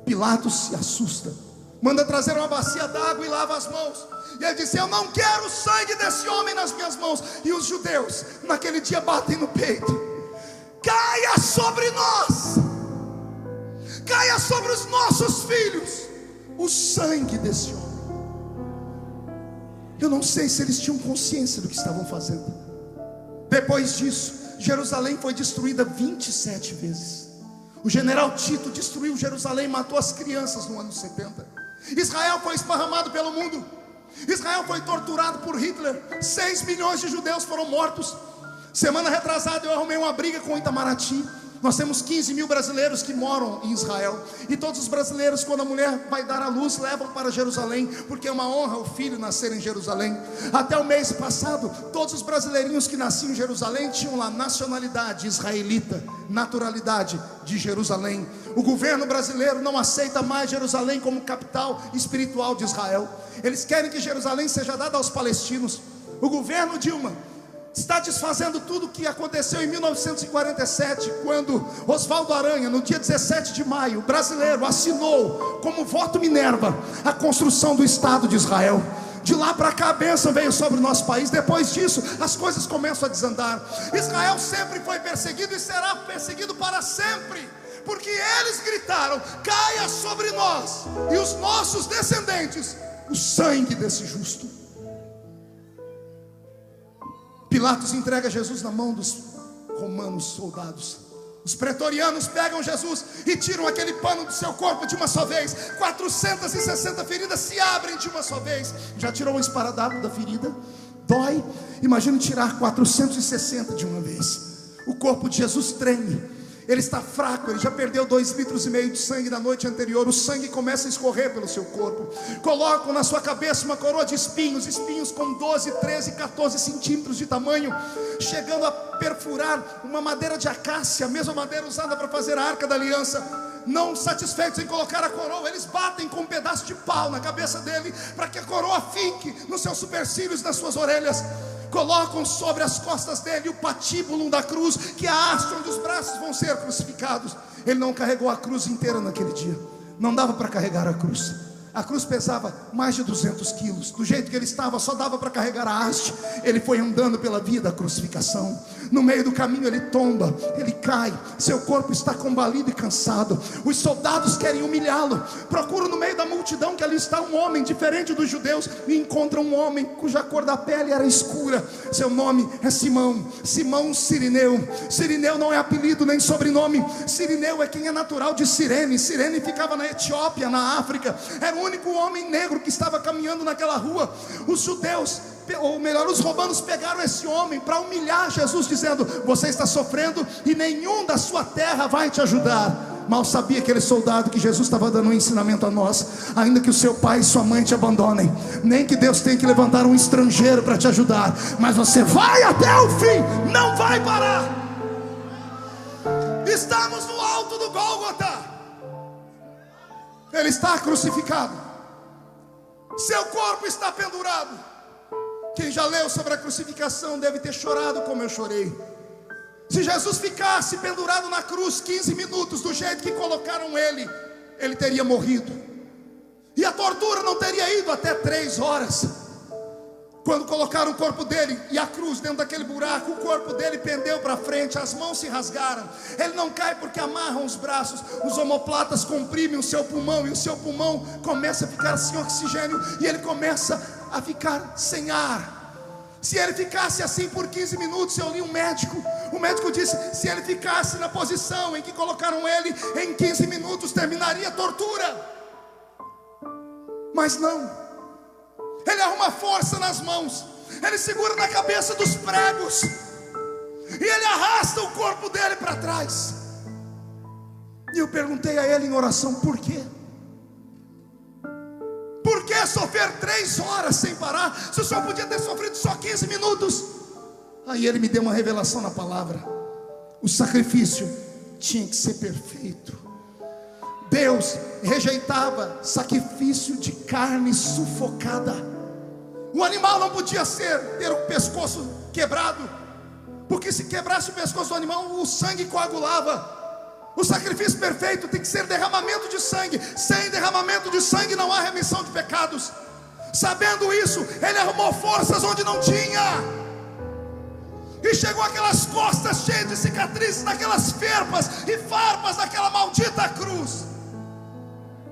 Pilatos se assusta, manda trazer uma bacia d'água e lava as mãos. E ele disse: eu não quero o sangue desse homem nas minhas mãos. E os judeus naquele dia batem no peito: caia sobre nós, caia sobre os nossos filhos o sangue desse homem. Eu não sei se eles tinham consciência do que estavam fazendo. Depois disso, Jerusalém foi destruída 27 vezes. O general Tito destruiu Jerusalém, matou as crianças no ano 70. Israel foi esparramado pelo mundo. Israel foi torturado por Hitler. 6 milhões de judeus foram mortos. Semana retrasada eu arrumei uma briga com Itamaraty. Nós temos 15 mil brasileiros que moram em Israel, e todos os brasileiros, quando a mulher vai dar à luz, levam para Jerusalém, porque é uma honra o filho nascer em Jerusalém. Até o mês passado, todos os brasileirinhos que nasciam em Jerusalém tinham lá nacionalidade israelita, naturalidade de Jerusalém. O governo brasileiro não aceita mais Jerusalém como capital espiritual de Israel. Eles querem que Jerusalém seja dada aos palestinos. O governo Dilma está desfazendo tudo o que aconteceu em 1947, quando Oswaldo Aranha, no dia 17 de maio, brasileiro, assinou como voto Minerva a construção do Estado de Israel. De lá para cá a bênção veio sobre o nosso país. Depois disso as coisas começam a desandar. Israel sempre foi perseguido e será perseguido para sempre, porque eles gritaram: caia sobre nós e os nossos descendentes o sangue desse justo. Pilatos entrega Jesus na mão dos romanos soldados. Os pretorianos pegam Jesus e tiram aquele pano do seu corpo de uma só vez. 460 feridas se abrem de uma só vez. Já tirou um esparadrapo da ferida? Dói? Imagina tirar 460 de uma vez. O corpo de Jesus treme. Ele está fraco, ele já perdeu 2,5 litros de sangue da noite anterior. O sangue começa a escorrer pelo seu corpo. Colocam na sua cabeça uma coroa de espinhos, espinhos com 12, 13, 14 centímetros de tamanho, chegando a perfurar uma madeira de acácia, a mesma madeira usada para fazer a Arca da Aliança. Não satisfeitos em colocar a coroa, eles batem com um pedaço de pau na cabeça dele, para que a coroa fique nos seus supercílios, nas suas orelhas. Colocam sobre as costas dele o patíbulo da cruz, que é a haste onde os braços vão ser crucificados. Ele não carregou a cruz inteira naquele dia. Não dava para carregar a cruz. A cruz pesava mais de 200 quilos. Do jeito que ele estava, só dava para carregar a haste. Ele foi andando pela via da crucificação. No meio do caminho ele tomba, ele cai. Seu corpo está combalido e cansado. Os soldados querem humilhá-lo. Procuram no meio da multidão que ali está um homem diferente dos judeus, e encontram um homem cuja cor da pele era escura. Seu nome é Simão, Simão Cirineu. Cirineu não é apelido nem sobrenome. Cirineu é quem é natural de Cirene. Cirene ficava na Etiópia, na África. Era o único homem negro que estava caminhando naquela rua. Os judeus, ou melhor, os romanos pegaram esse homem para humilhar Jesus, dizendo: você está sofrendo e nenhum da sua terra vai te ajudar. Mal sabia aquele soldado que Jesus estava dando um ensinamento a nós: ainda que o seu pai e sua mãe te abandonem, nem que Deus tenha que levantar um estrangeiro para te ajudar, mas você vai até o fim, não vai parar. Estamos no alto do Gólgota. Ele está crucificado, seu corpo está pendurado. Quem já leu sobre a crucificação deve ter chorado como eu chorei. Se Jesus ficasse pendurado na cruz 15 minutos, do jeito que colocaram ele, ele teria morrido. E a tortura não teria ido até 3 horas. Quando colocaram o corpo dele e a cruz dentro daquele buraco, o corpo dele pendeu para frente, as mãos se rasgaram. Ele não cai porque amarram os braços. Os omoplatas comprimem o seu pulmão, e o seu pulmão começa a ficar sem oxigênio, e ele começa a ficar sem ar. Se ele ficasse assim por 15 minutos, eu li um médico. O médico disse: se ele ficasse na posição em que colocaram ele, em 15 minutos terminaria a tortura. Mas não. Ele arruma força nas mãos, ele segura na cabeça dos pregos, e ele arrasta o corpo dele para trás. E eu perguntei a ele em oração: por quê? Por que sofrer 3 horas sem parar, se o senhor podia ter sofrido só 15 minutos? Aí ele me deu uma revelação na palavra: o sacrifício tinha que ser perfeito. Deus rejeitava sacrifício de carne sufocada. O animal não podia ter o pescoço quebrado, porque se quebrasse o pescoço do animal, o sangue coagulava. O sacrifício perfeito tem que ser derramamento de sangue. Sem derramamento de sangue não há remissão de pecados. Sabendo isso, ele arrumou forças onde não tinha, e chegou aquelas costas cheias de cicatrizes, naquelas ferpas e farpas daquela maldita cruz.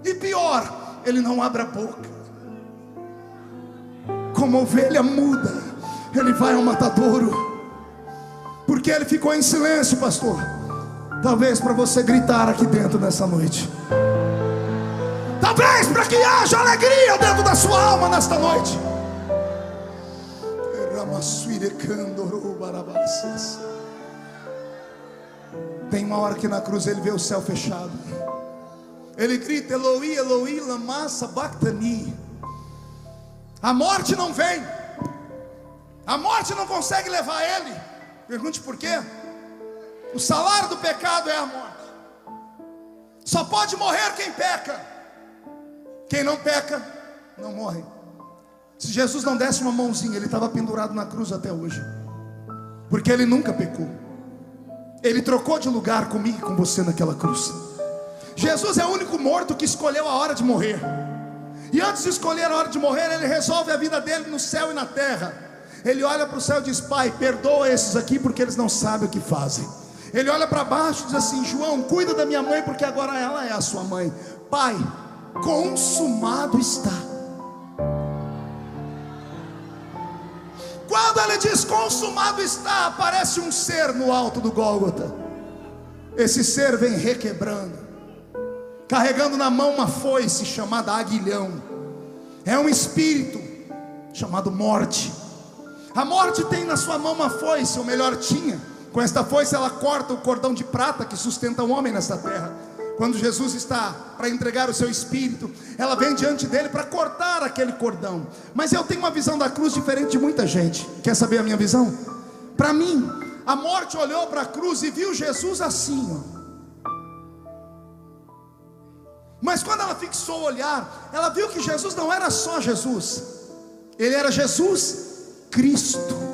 E pior, ele não abre a boca. Como ovelha muda, ele vai ao matadouro. Porque ele ficou em silêncio, pastor? Talvez para você gritar aqui dentro nessa noite. Talvez para que haja alegria dentro da sua alma nesta noite. Tem uma hora que na cruz ele vê o céu fechado. Ele grita: Eloi, Eloi, lama sabachthani. A morte não vem. A morte não consegue levar ele. Pergunte por quê? O salário do pecado é a morte. Só pode morrer quem peca. Quem não peca, não morre. Se Jesus não desse uma mãozinha, ele estava pendurado na cruz até hoje. Porque ele nunca pecou. Ele trocou de lugar comigo e com você naquela cruz. Jesus é o único morto que escolheu a hora de morrer. E antes de escolher a hora de morrer, ele resolve a vida dele no céu e na terra. Ele olha para o céu e diz: Pai, perdoa esses aqui porque eles não sabem o que fazem. Ele olha para baixo e diz assim: João, cuida da minha mãe porque agora ela é a sua mãe. Pai, consumado está. Quando ele diz consumado está, aparece um ser no alto do Gólgota. Esse ser vem requebrando, carregando na mão uma foice chamada aguilhão. É um espírito chamado morte. A morte tem na sua mão uma foice, ou melhor, tinha. Com esta foice ela corta o cordão de prata que sustenta o homem nesta terra. Quando Jesus está para entregar o seu espírito, ela vem diante dele para cortar aquele cordão. Mas eu tenho uma visão da cruz diferente de muita gente. Quer saber a minha visão? Para mim, a morte olhou para a cruz e viu Jesus assim, ó. Mas quando ela fixou o olhar, ela viu que Jesus não era só Jesus. Ele era Jesus Cristo.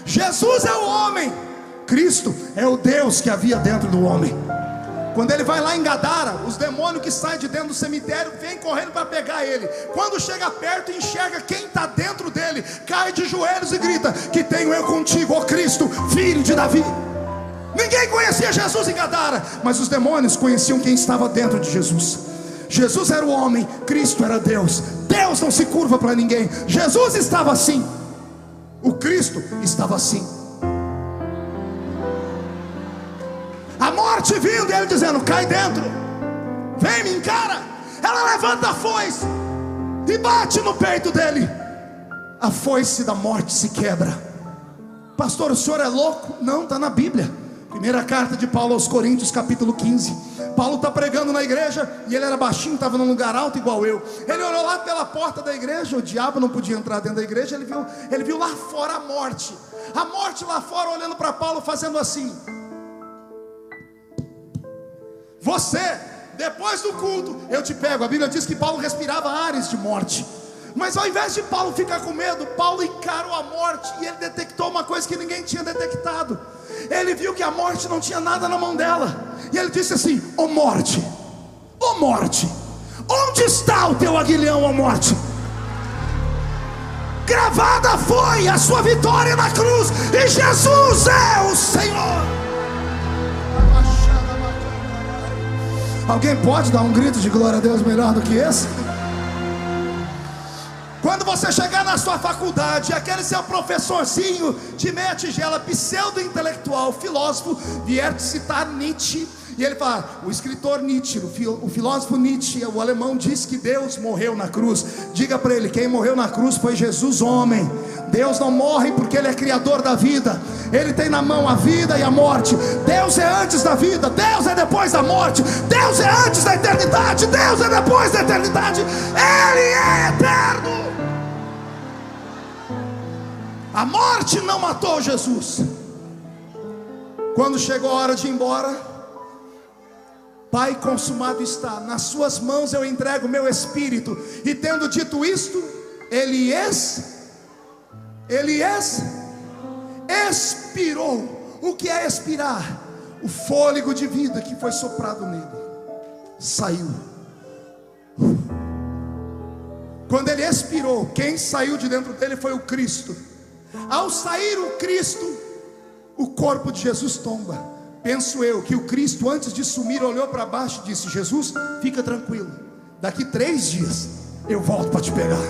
Jesus é o homem, Cristo é o Deus que havia dentro do homem. Quando ele vai lá em Gadara, os demônios que saem de dentro do cemitério vêm correndo para pegar ele. Quando chega perto e enxerga quem está dentro dele, cai de joelhos e grita: que tenho eu contigo, ó Cristo, filho de Davi. Ninguém conhecia Jesus em Gadara, mas os demônios conheciam quem estava dentro de Jesus. Jesus era o homem, Cristo era Deus. Deus não se curva para ninguém. Jesus estava assim, o Cristo estava assim. A morte vindo e ele dizendo: cai dentro, vem, me encara. Ela levanta a foice e bate no peito dele. A foice da morte se quebra. Pastor, o senhor é louco? Não, está na Bíblia. Primeira carta de Paulo aos Coríntios, capítulo 15. Paulo está pregando na igreja e ele era baixinho, estava num lugar alto igual eu. Ele olhou lá pela porta da igreja, o diabo não podia entrar dentro da igreja. Ele viu lá fora a morte lá fora olhando para Paulo, fazendo assim: você, depois do culto, eu te pego. A Bíblia diz que Paulo respirava ares de morte. Mas ao invés de Paulo ficar com medo, Paulo encarou a morte. E ele detectou uma coisa que ninguém tinha detectado. Ele viu que a morte não tinha nada na mão dela. E ele disse assim: ó morte, onde está o teu aguilhão, ó morte? Gravada foi a sua vitória na cruz, e Jesus é o Senhor. Alguém pode dar um grito de glória a Deus melhor do que esse? Quando você chegar na sua faculdade, aquele seu professorzinho de meia tigela, pseudo-intelectual, filósofo, vier te citar Nietzsche, e ele fala: o escritor Nietzsche, o filósofo Nietzsche, o alemão, diz que Deus morreu na cruz. Diga para ele: quem morreu na cruz foi Jesus, homem. Deus não morre porque ele é criador da vida. Ele tem na mão a vida e a morte. Deus é antes da vida, Deus é depois da morte. Deus é antes da eternidade, Deus é depois da eternidade. Ele é eterno. A morte não matou Jesus. Quando chegou a hora de ir embora: Pai, consumado está, nas suas mãos eu entrego o meu espírito. E tendo dito isto, ele expirou. O que é expirar? O fôlego de vida que foi soprado nele saiu. Quando ele expirou, quem saiu de dentro dele foi o Cristo. Ao sair o Cristo, o corpo de Jesus tomba. Penso eu que o Cristo, antes de sumir, olhou para baixo e disse: Jesus, fica tranquilo, daqui 3 dias eu volto para te pegar.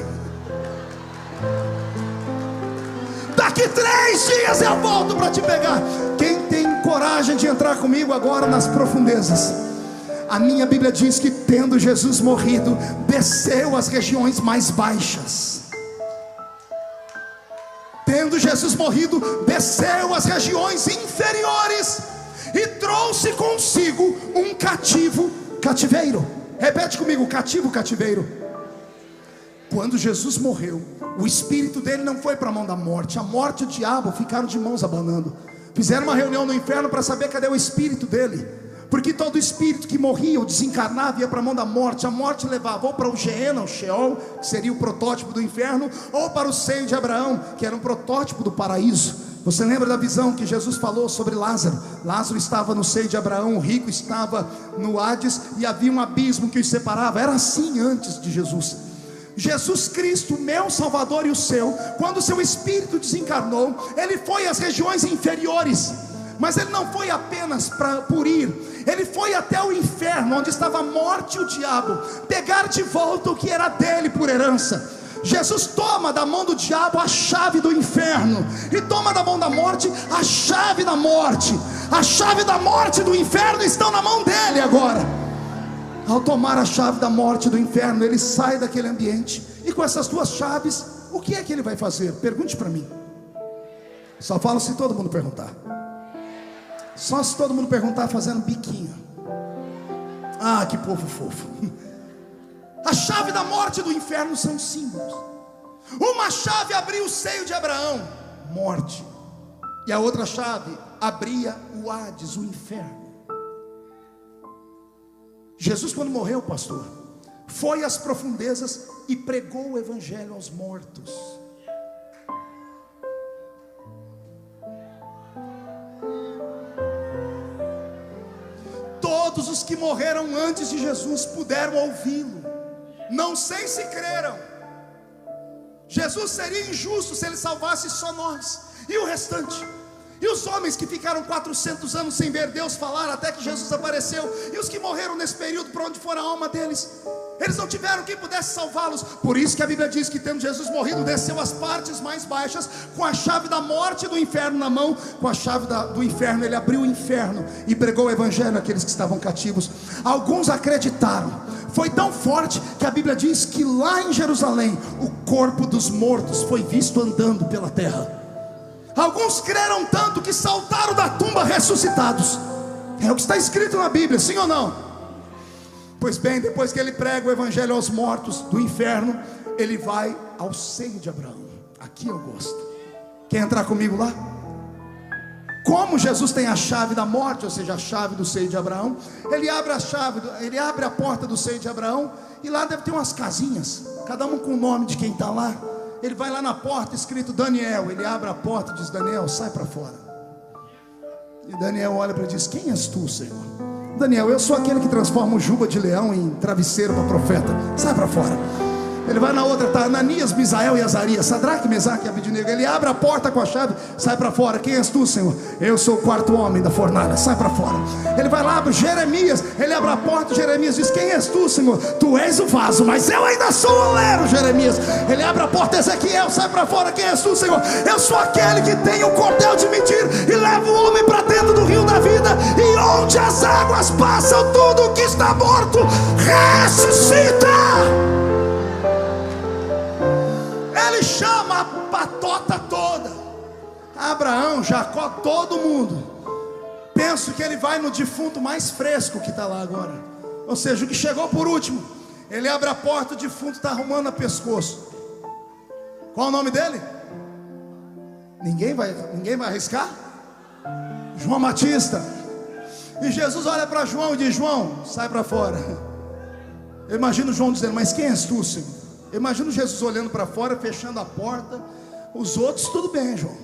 Daqui 3 dias eu volto para te pegar. Quem tem coragem de entrar comigo agora nas profundezas? A minha Bíblia diz que, tendo Jesus morrido, desceu às regiões mais baixas. Tendo Jesus morrido, desceu às regiões inferiores e trouxe consigo um cativeiro. Repete comigo: cativeiro. Quando Jesus morreu, o espírito dele não foi para a mão da morte. A morte e o diabo ficaram de mãos abanando. Fizeram uma reunião no inferno para saber cadê o espírito dele, porque todo espírito que morria ou desencarnava ia para a mão da morte. A morte levava ou para o Geena, o Sheol, que seria o protótipo do inferno, ou para o seio de Abraão, que era um protótipo do paraíso. Você lembra da visão que Jesus falou sobre Lázaro? Lázaro estava no seio de Abraão, o rico estava no Hades, e havia um abismo que os separava. Era assim antes de Jesus. Jesus Cristo, meu Salvador e o seu, quando seu espírito desencarnou, ele foi às regiões inferiores. Mas ele não foi apenas por ir, ele foi até o inferno, onde estava a morte e o diabo, pegar de volta o que era dele por herança. Jesus toma da mão do diabo a chave do inferno, e toma da mão da morte a chave da morte. A chave da morte e do inferno estão na mão dele agora. Ao tomar a chave da morte e do inferno, ele sai daquele ambiente, e com essas duas chaves, o que é que ele vai fazer? Pergunte para mim. Só falo se todo mundo perguntar. Só se todo mundo perguntar fazendo biquinho. Ah, que povo fofo. A chave da morte e do inferno são símbolos. Uma chave abria o seio de Abraão, morte, e a outra chave abria o Hades, o inferno. Jesus, quando morreu, pastor, foi às profundezas e pregou o evangelho aos mortos. Todos os que morreram antes de Jesus puderam ouvi-lo. Não sei se creram. Jesus seria injusto se ele salvasse só nós, e o restante? E os homens que ficaram 400 anos sem ver Deus falar até que Jesus apareceu? E os que morreram nesse período, para onde for a alma deles? Eles não tiveram quem pudesse salvá-los. Por isso que a Bíblia diz que, tendo Jesus morrido, desceu às partes mais baixas, com a chave da morte e do inferno na mão. Com a chave do inferno, ele abriu o inferno e pregou o evangelho àqueles que estavam cativos. Alguns acreditaram. Foi tão forte que a Bíblia diz que lá em Jerusalém, o corpo dos mortos foi visto andando pela terra. Alguns creram tanto que saltaram da tumba ressuscitados. É o que está escrito na Bíblia, sim ou não? Pois bem, depois que ele prega o evangelho aos mortos do inferno, ele vai ao seio de Abraão. Aqui eu gosto. Quer entrar comigo lá? Como Jesus tem a chave da morte, ou seja, a chave do seio de Abraão, ele abre a porta do seio de Abraão, e lá deve ter umas casinhas, cada uma com o nome de quem está lá. Ele vai lá na porta, escrito Daniel. Ele abre a porta e diz: Daniel, sai para fora. E Daniel olha para ele e diz: quem és tu, Senhor? Daniel: eu sou aquele que transforma o juba de leão em travesseiro para profeta. Sai para fora. Ele vai na outra, está Ananias, Misael e Azarias, Sadraque, Mesaque e Abednego. Ele abre a porta com a chave, sai para fora. Quem és tu, Senhor? Eu sou o quarto homem da fornalha. Sai para fora. Ele vai lá, Jeremias. Ele abre a porta, Jeremias diz: quem és tu, Senhor? Tu és o vaso, mas eu ainda sou o oleiro, Jeremias. Ele abre a porta, Ezequiel, sai para fora. Quem és tu, Senhor? Eu sou aquele que tem o cordel de medir e leva o homem para dentro do rio da vida, e onde as águas passam, tudo que está morto ressuscita. Ele chama a patota toda, Abraão, Jacó, todo mundo. Penso que ele vai no defunto mais fresco que está lá agora, ou seja, o que chegou por último. Ele abre a porta, o defunto está arrumando a pescoço. Qual o nome dele? Ninguém vai arriscar? João Batista. E Jesus olha para João e diz: João, sai para fora. Eu imagino João dizendo: mas quem és tu, Senhor? Eu imagino Jesus olhando para fora, fechando a porta. Os outros, tudo bem, João,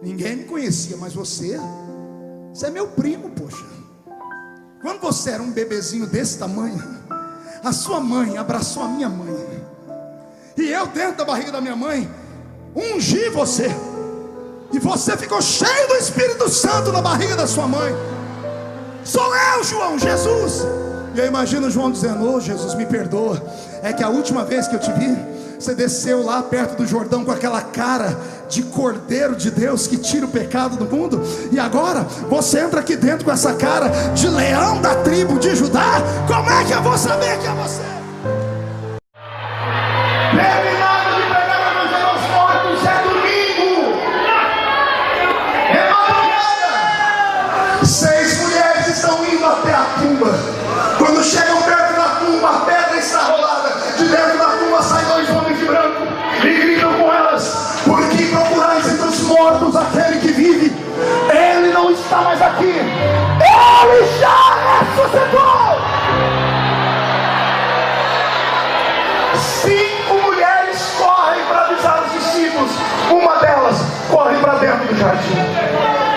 ninguém me conhecia, mas você é meu primo, poxa. Quando você era um bebezinho desse tamanho, a sua mãe abraçou a minha mãe, e eu dentro da barriga da minha mãe ungi você, e você ficou cheio do Espírito Santo na barriga da sua mãe. Sou eu, João, Jesus. E eu imagino João dizendo: ô Jesus, me perdoa, é que a última vez que eu te vi, você desceu lá perto do Jordão com aquela cara de Cordeiro de Deus que tira o pecado do mundo, e agora você entra aqui dentro com essa cara de leão da tribo de Judá. Como é que eu vou saber que é você? Terminado de pregar o evangelho aos mortos, é domingo.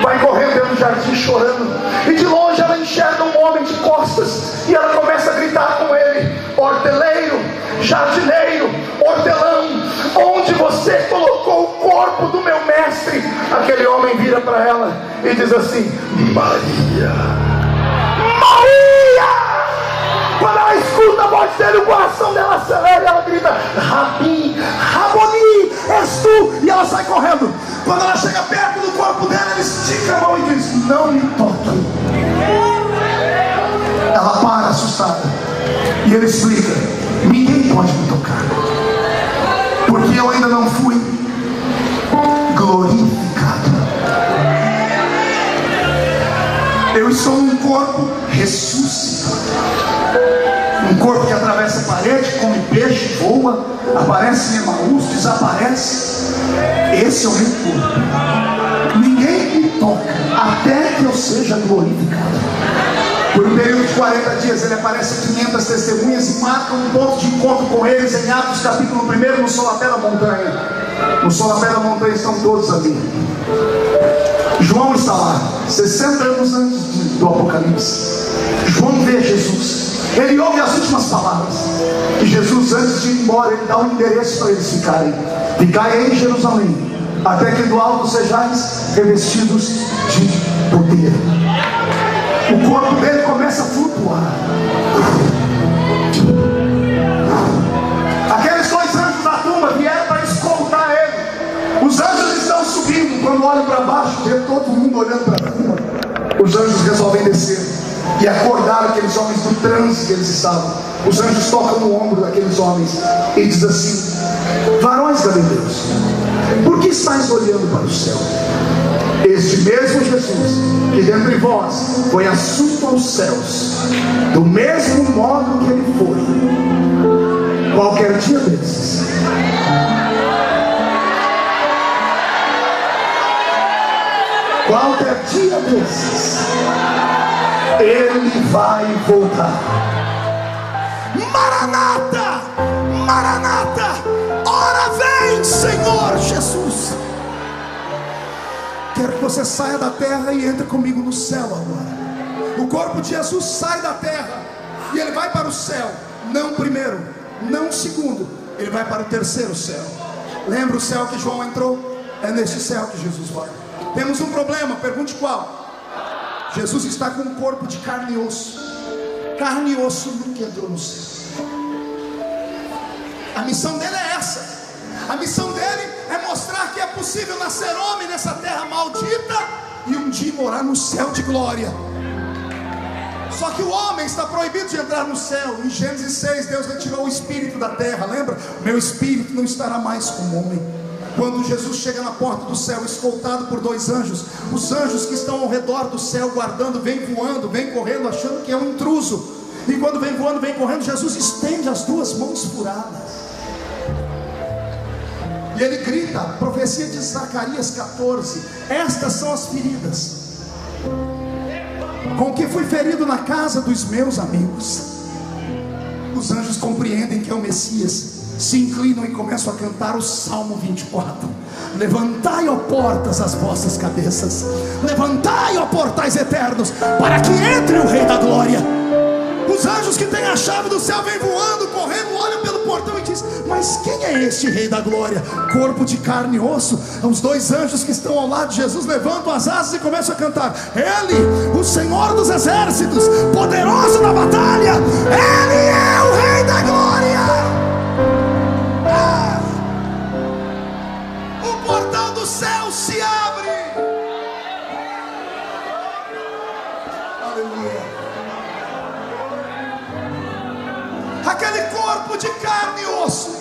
vai correndo dentro do jardim chorando, e de longe ela enxerga um homem de costas, e ela começa a gritar com ele: horteleiro, jardineiro, hortelão, onde você colocou o corpo do meu mestre? Aquele homem vira para ela e diz assim: Maria, Maria! Quando ela escuta a voz dele, o coração dela acelera e ela grita: Rabi, Raboni, és tu? E ela sai correndo. Quando ela chega perto do corpo dele, ele estica a mão e diz: não me toque. Ela para assustada, e ele explica: ninguém pode me tocar, porque eu ainda não fui glorificado. Eu estou num corpo ressuscitado, um corpo que atravessa a parede, come peixe, voa, aparece em Emaús, desaparece. Esse é o meu corpo. Ninguém me toca até que eu seja glorificado. Por um período de 40 dias ele aparece a 500 testemunhas e marca um ponto de encontro com eles em Atos capítulo 1, no solapé da montanha. No solapé da montanha estão todos ali. João está lá, 60 anos antes do Apocalipse. João vê Jesus, ele ouve as últimas palavras. E Jesus, antes de ir embora, ele dá um endereço para eles ficarem: ficai em Jerusalém, até que do alto sejais revestidos de poder. O corpo dele começa a flutuar. Aqueles dois anjos da tumba vieram para escoltar ele. Os anjos estão subindo. Quando olham para baixo, vê todo mundo olhando para cima. Os anjos resolvem descer e acordar aqueles homens do transe que eles estavam. Os anjos tocam no ombro daqueles homens e diz assim: varões galileus, por que estáis olhando para o céu? Este mesmo Jesus que dentre vós foi assunto aos céus, do mesmo modo que ele foi, qualquer dia desses, ele vai voltar. Maranata, Maranata, ora vem, Senhor Jesus. Quero que você saia da terra e entre comigo no céu agora. O corpo de Jesus sai da terra e ele vai para o céu. Não primeiro, não segundo, ele vai para o terceiro céu. Lembra o céu que João entrou? É neste céu que Jesus vai. Temos um problema, pergunte qual? Jesus está com um corpo de carne e osso. Carne e osso nunca entrou no céu. A missão dele é essa. A missão dele é mostrar que é possível nascer homem nessa terra maldita e um dia morar no céu de glória. Só que o homem está proibido de entrar no céu. Em Gênesis 6, Deus retirou o espírito da terra. Lembra? Meu espírito não estará mais com o homem. Quando Jesus chega na porta do céu, escoltado por dois anjos, os anjos que estão ao redor do céu guardando, vem voando, vem correndo, achando que é um intruso. E quando vem voando, vem correndo, Jesus estende as duas mãos furadas e ele grita, a profecia de Zacarias 14: estas são as feridas com que fui ferido na casa dos meus amigos. Os anjos compreendem que é o Messias, se inclinam e começam a cantar o Salmo 24. Levantai, ó portas, as vossas cabeças, levantai, ó portais eternos, para que entre o Rei da Glória. Os anjos que têm a chave do céu vêm voando, correndo, olham pelo portão e dizem: mas quem é este Rei da Glória? Corpo de carne e osso. Os dois anjos que estão ao lado de Jesus levantam as asas e começam a cantar: ele, o Senhor dos exércitos, poderoso na batalha, ele é o Rei da Glória. O portão do céu se abre. Aleluia. Aquele corpo de carne e osso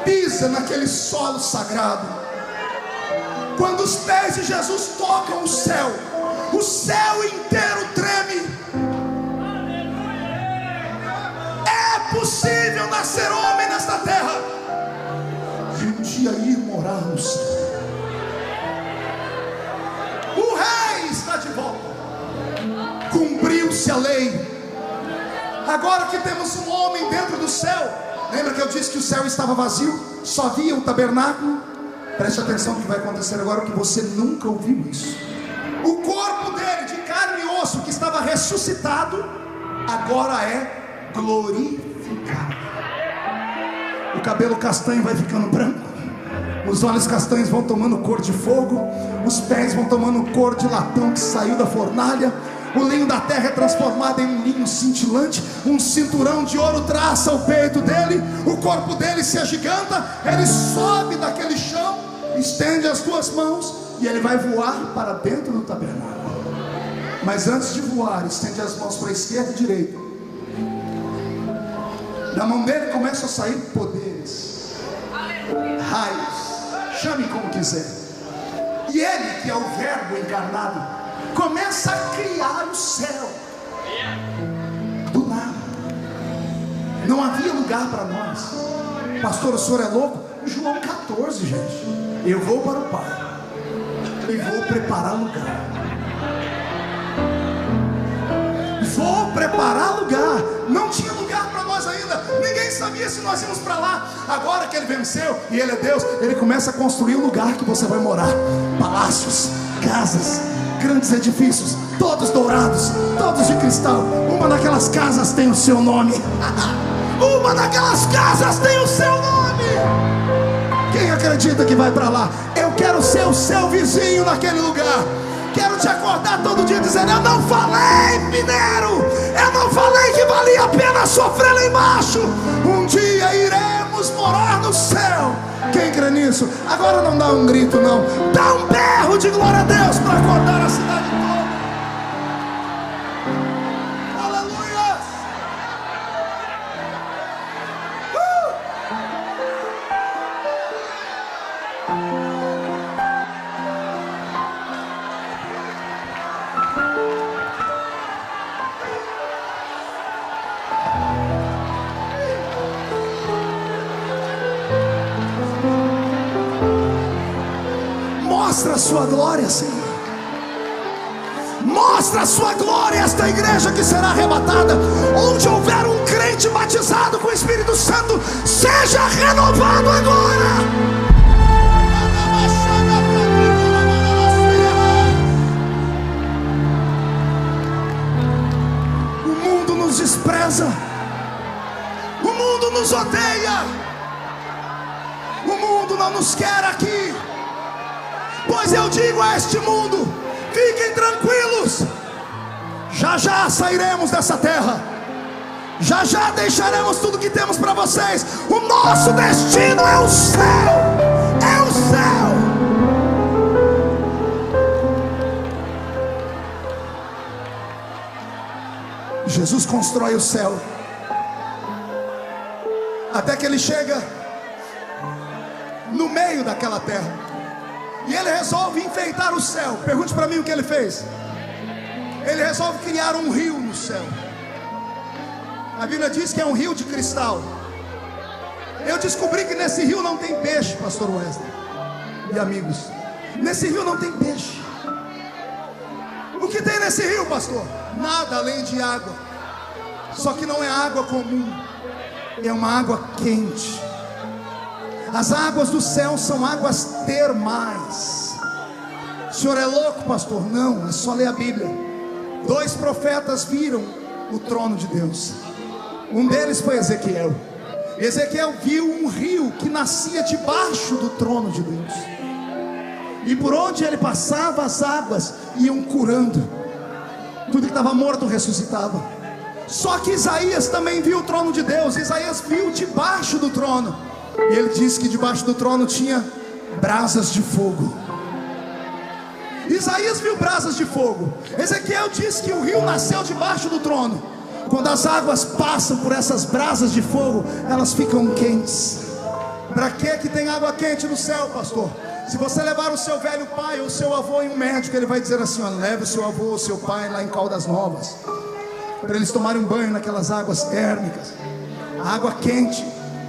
pisa naquele solo sagrado. Quando os pés de Jesus tocam o céu inteiro treme. É possível nascer homem nesta terra e um dia ir morar no céu. O rei está de volta. Cumpriu-se a lei. Agora que temos um homem dentro do céu. Lembra que eu disse que o céu estava vazio? Só havia um tabernáculo. Preste atenção no que vai acontecer agora, que você nunca ouviu isso. O corpo dele, de carne e osso, que estava ressuscitado, agora é glorificado. O cabelo castanho vai ficando branco, os olhos castanhos vão tomando cor de fogo, os pés vão tomando cor de latão que saiu da fornalha. O linho da terra é transformado em um linho cintilante. Um cinturão de ouro traça o peito dele. O corpo dele se agiganta. Ele sobe daquele chão, estende as duas mãos e ele vai voar para dentro do tabernáculo. Mas antes de voar, estende as mãos para a esquerda e direita. Da mão dele começam a sair poderes, raios, chame como quiser. E ele, que é o verbo encarnado, começa a criar o céu do nada. Não havia lugar para nós. Pastor, o senhor é louco? João 14, gente. Eu vou para o Pai e vou preparar lugar. Vou preparar lugar. Não tinha lugar para nós ainda. Ninguém sabia se nós íamos para lá. Agora que ele venceu e ele é Deus, ele começa a construir um lugar que você vai morar. Palácios, casas, grandes edifícios, todos dourados, todos de cristal. Uma daquelas casas tem o seu nome. Uma daquelas casas tem o seu nome. Quem acredita que vai para lá? Eu quero ser o seu vizinho naquele lugar. Quero te acordar todo dia dizendo: eu não falei, mineiro, eu não falei que valia a pena sofrer lá embaixo. Um dia iremos morar no céu. Quem crê nisso? Agora não dá um grito não, dá um berro de glória a Deus para acordar a cidade toda. Aleluia. Mostra a sua glória, Senhor. Mostra a sua glória a esta igreja que será arrebatada. Onde houver um crente batizado com o Espírito Santo, seja renovado agora. O mundo nos despreza, o mundo nos odeia, o mundo não nos quer aqui. Pois eu digo a este mundo: fiquem tranquilos, já já sairemos dessa terra, já já deixaremos tudo que temos para vocês. O nosso destino é o céu, é o céu. Jesus constrói o céu, até que ele chega no meio daquela terra. E ele resolve enfeitar o céu. Pergunte para mim o que ele fez. Ele resolve criar um rio no céu. A Bíblia diz que é um rio de cristal. Eu descobri que nesse rio não tem peixe, pastor Wesley e amigos. Nesse rio não tem peixe. O que tem nesse rio, pastor? Nada além de água. Só que não é água comum, é uma água quente. As águas do céu são águas termais. O senhor é louco, pastor? Não, é só ler a Bíblia. 2 profetas viram o trono de Deus. Um deles foi Ezequiel. Ezequiel viu um rio que nascia debaixo do trono de Deus. E por onde ele passava, as águas iam curando. Tudo que estava morto ressuscitava. Só que Isaías também viu o trono de Deus. Isaías viu debaixo do trono. E ele disse que debaixo do trono tinha brasas de fogo. Isaías viu brasas de fogo. Ezequiel disse que o rio nasceu debaixo do trono. Quando as águas passam por essas brasas de fogo, elas ficam quentes. Para que tem água quente no céu, pastor? Se você levar o seu velho pai ou o seu avô em um médico, ele vai dizer assim: ó, leve o seu avô ou o seu pai lá em Caldas Novas, para eles tomarem um banho naquelas águas térmicas. A água quente,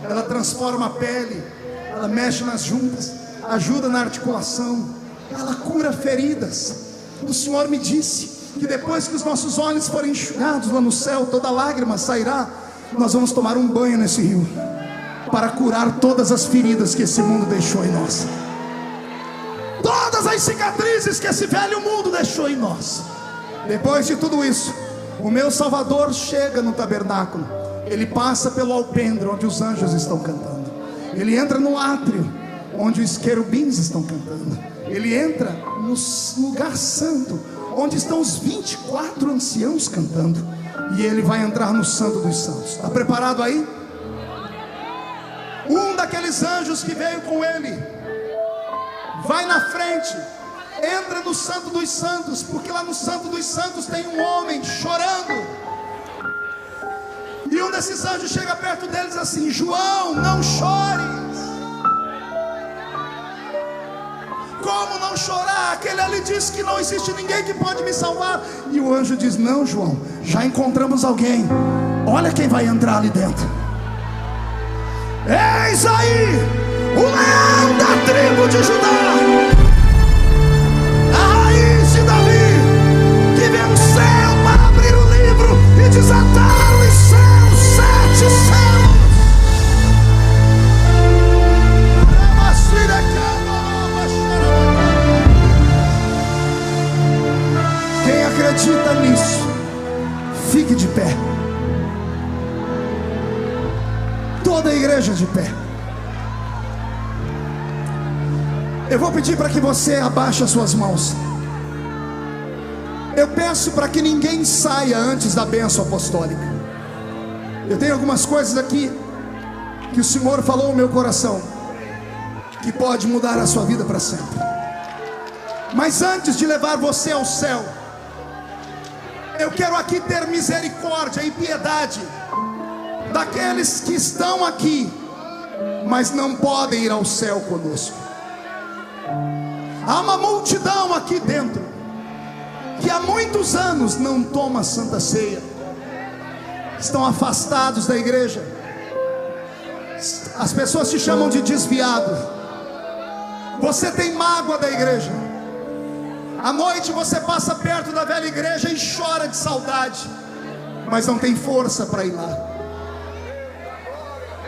ela transforma a pele, ela mexe nas juntas, ajuda na articulação, ela cura feridas. O Senhor me disse que depois que os nossos olhos forem enxugados lá no céu, toda lágrima sairá. Nós vamos tomar um banho nesse rio, para curar todas as feridas que esse mundo deixou em nós. Todas as as cicatrizes que esse velho mundo deixou em nós. Depois de tudo isso, o meu Salvador chega no tabernáculo. Ele passa pelo alpendre onde os anjos estão cantando. Ele entra no átrio onde os querubins estão cantando. Ele entra no lugar santo onde estão os 24 anciãos cantando. E ele vai entrar no Santo dos Santos. Está preparado aí? Um daqueles anjos que veio com ele vai na frente, entra no Santo dos Santos, porque lá no Santo dos Santos tem um homem chorando. E um desses anjos chega perto deles e diz assim: João, não chores. Como não chorar? Aquele ali disse que não existe ninguém que pode me salvar. E o anjo diz: não, João, já encontramos alguém. Olha quem vai entrar ali dentro. Eis aí o leão da tribo de Judá, a raiz de Davi, que venceu para abrir o livro e desatar os seus 7 selos. Quem acredita nisso, fique de pé. Toda a igreja de pé. Eu vou pedir para que você abaixe as suas mãos. Eu peço para que ninguém saia antes da bênção apostólica. Eu tenho algumas coisas aqui que o Senhor falou no meu coração, que pode mudar a sua vida para sempre. Mas antes de levar você ao céu, eu quero aqui ter misericórdia e piedade daqueles que estão aqui, mas não podem ir ao céu conosco. Há uma multidão aqui dentro que há muitos anos não toma Santa Ceia, estão afastados da igreja. As pessoas te chamam de desviado. Você tem mágoa da igreja. À noite você passa perto da velha igreja e chora de saudade, mas não tem força para ir lá.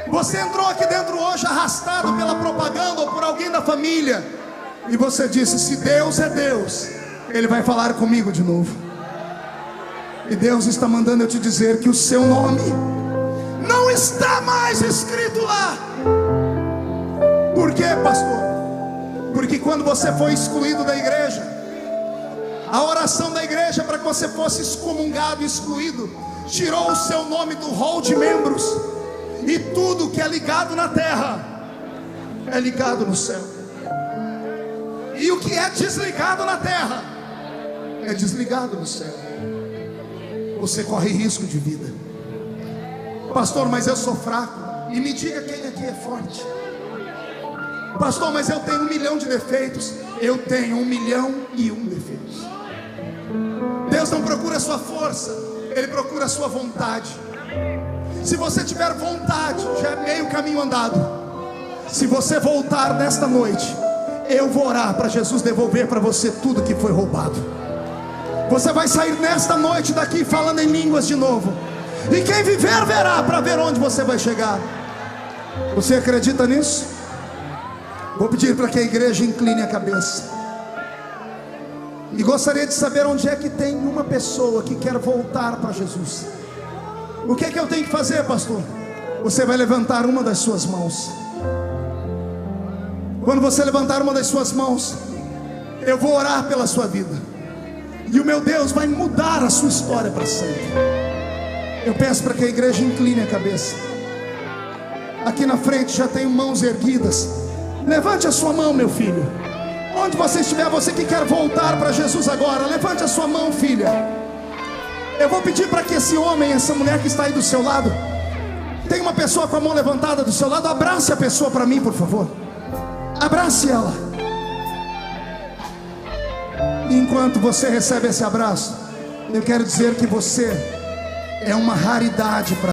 Você entrou aqui dentro hoje arrastado pela propaganda ou por alguém da família, e você disse: se Deus é Deus, Ele vai falar comigo de novo. E Deus está mandando eu te dizer que o seu nome não está mais escrito lá. Por quê, pastor? Porque quando você foi excluído da igreja, a oração da igreja para que você fosse excomungado e excluído tirou o seu nome do rol de membros. E tudo que é ligado na terra é ligado no céu. E o que é desligado na terra é desligado no céu. Você corre risco de vida. Pastor, mas eu sou fraco. E me diga quem aqui é forte. Pastor, mas eu tenho 1 milhão de defeitos. Eu tenho 1 milhão e 1 defeitos. Deus não procura a sua força, Ele procura a sua vontade. Se você tiver vontade, já é meio caminho andado. Se você voltar nesta noite, eu vou orar para Jesus devolver para você tudo que foi roubado. Você vai sair nesta noite daqui falando em línguas de novo. E quem viver verá, para ver onde você vai chegar. Você acredita nisso? Vou pedir para que a igreja incline a cabeça. E gostaria de saber onde é que tem uma pessoa que quer voltar para Jesus. O que é que eu tenho que fazer, pastor? Você vai levantar uma das suas mãos. Quando você levantar uma das suas mãos, eu vou orar pela sua vida. E o meu Deus vai mudar a sua história para sempre. Eu peço para que a igreja incline a cabeça. Aqui na frente já tenho mãos erguidas. Levante a sua mão, meu filho. Onde você estiver, você que quer voltar para Jesus agora, levante a sua mão, filha. Eu vou pedir para que esse homem, essa mulher que está aí do seu lado, tem uma pessoa com a mão levantada do seu lado, abrace a pessoa para mim, por favor. Abrace ela. E enquanto você recebe esse abraço, eu quero dizer que você é uma raridade para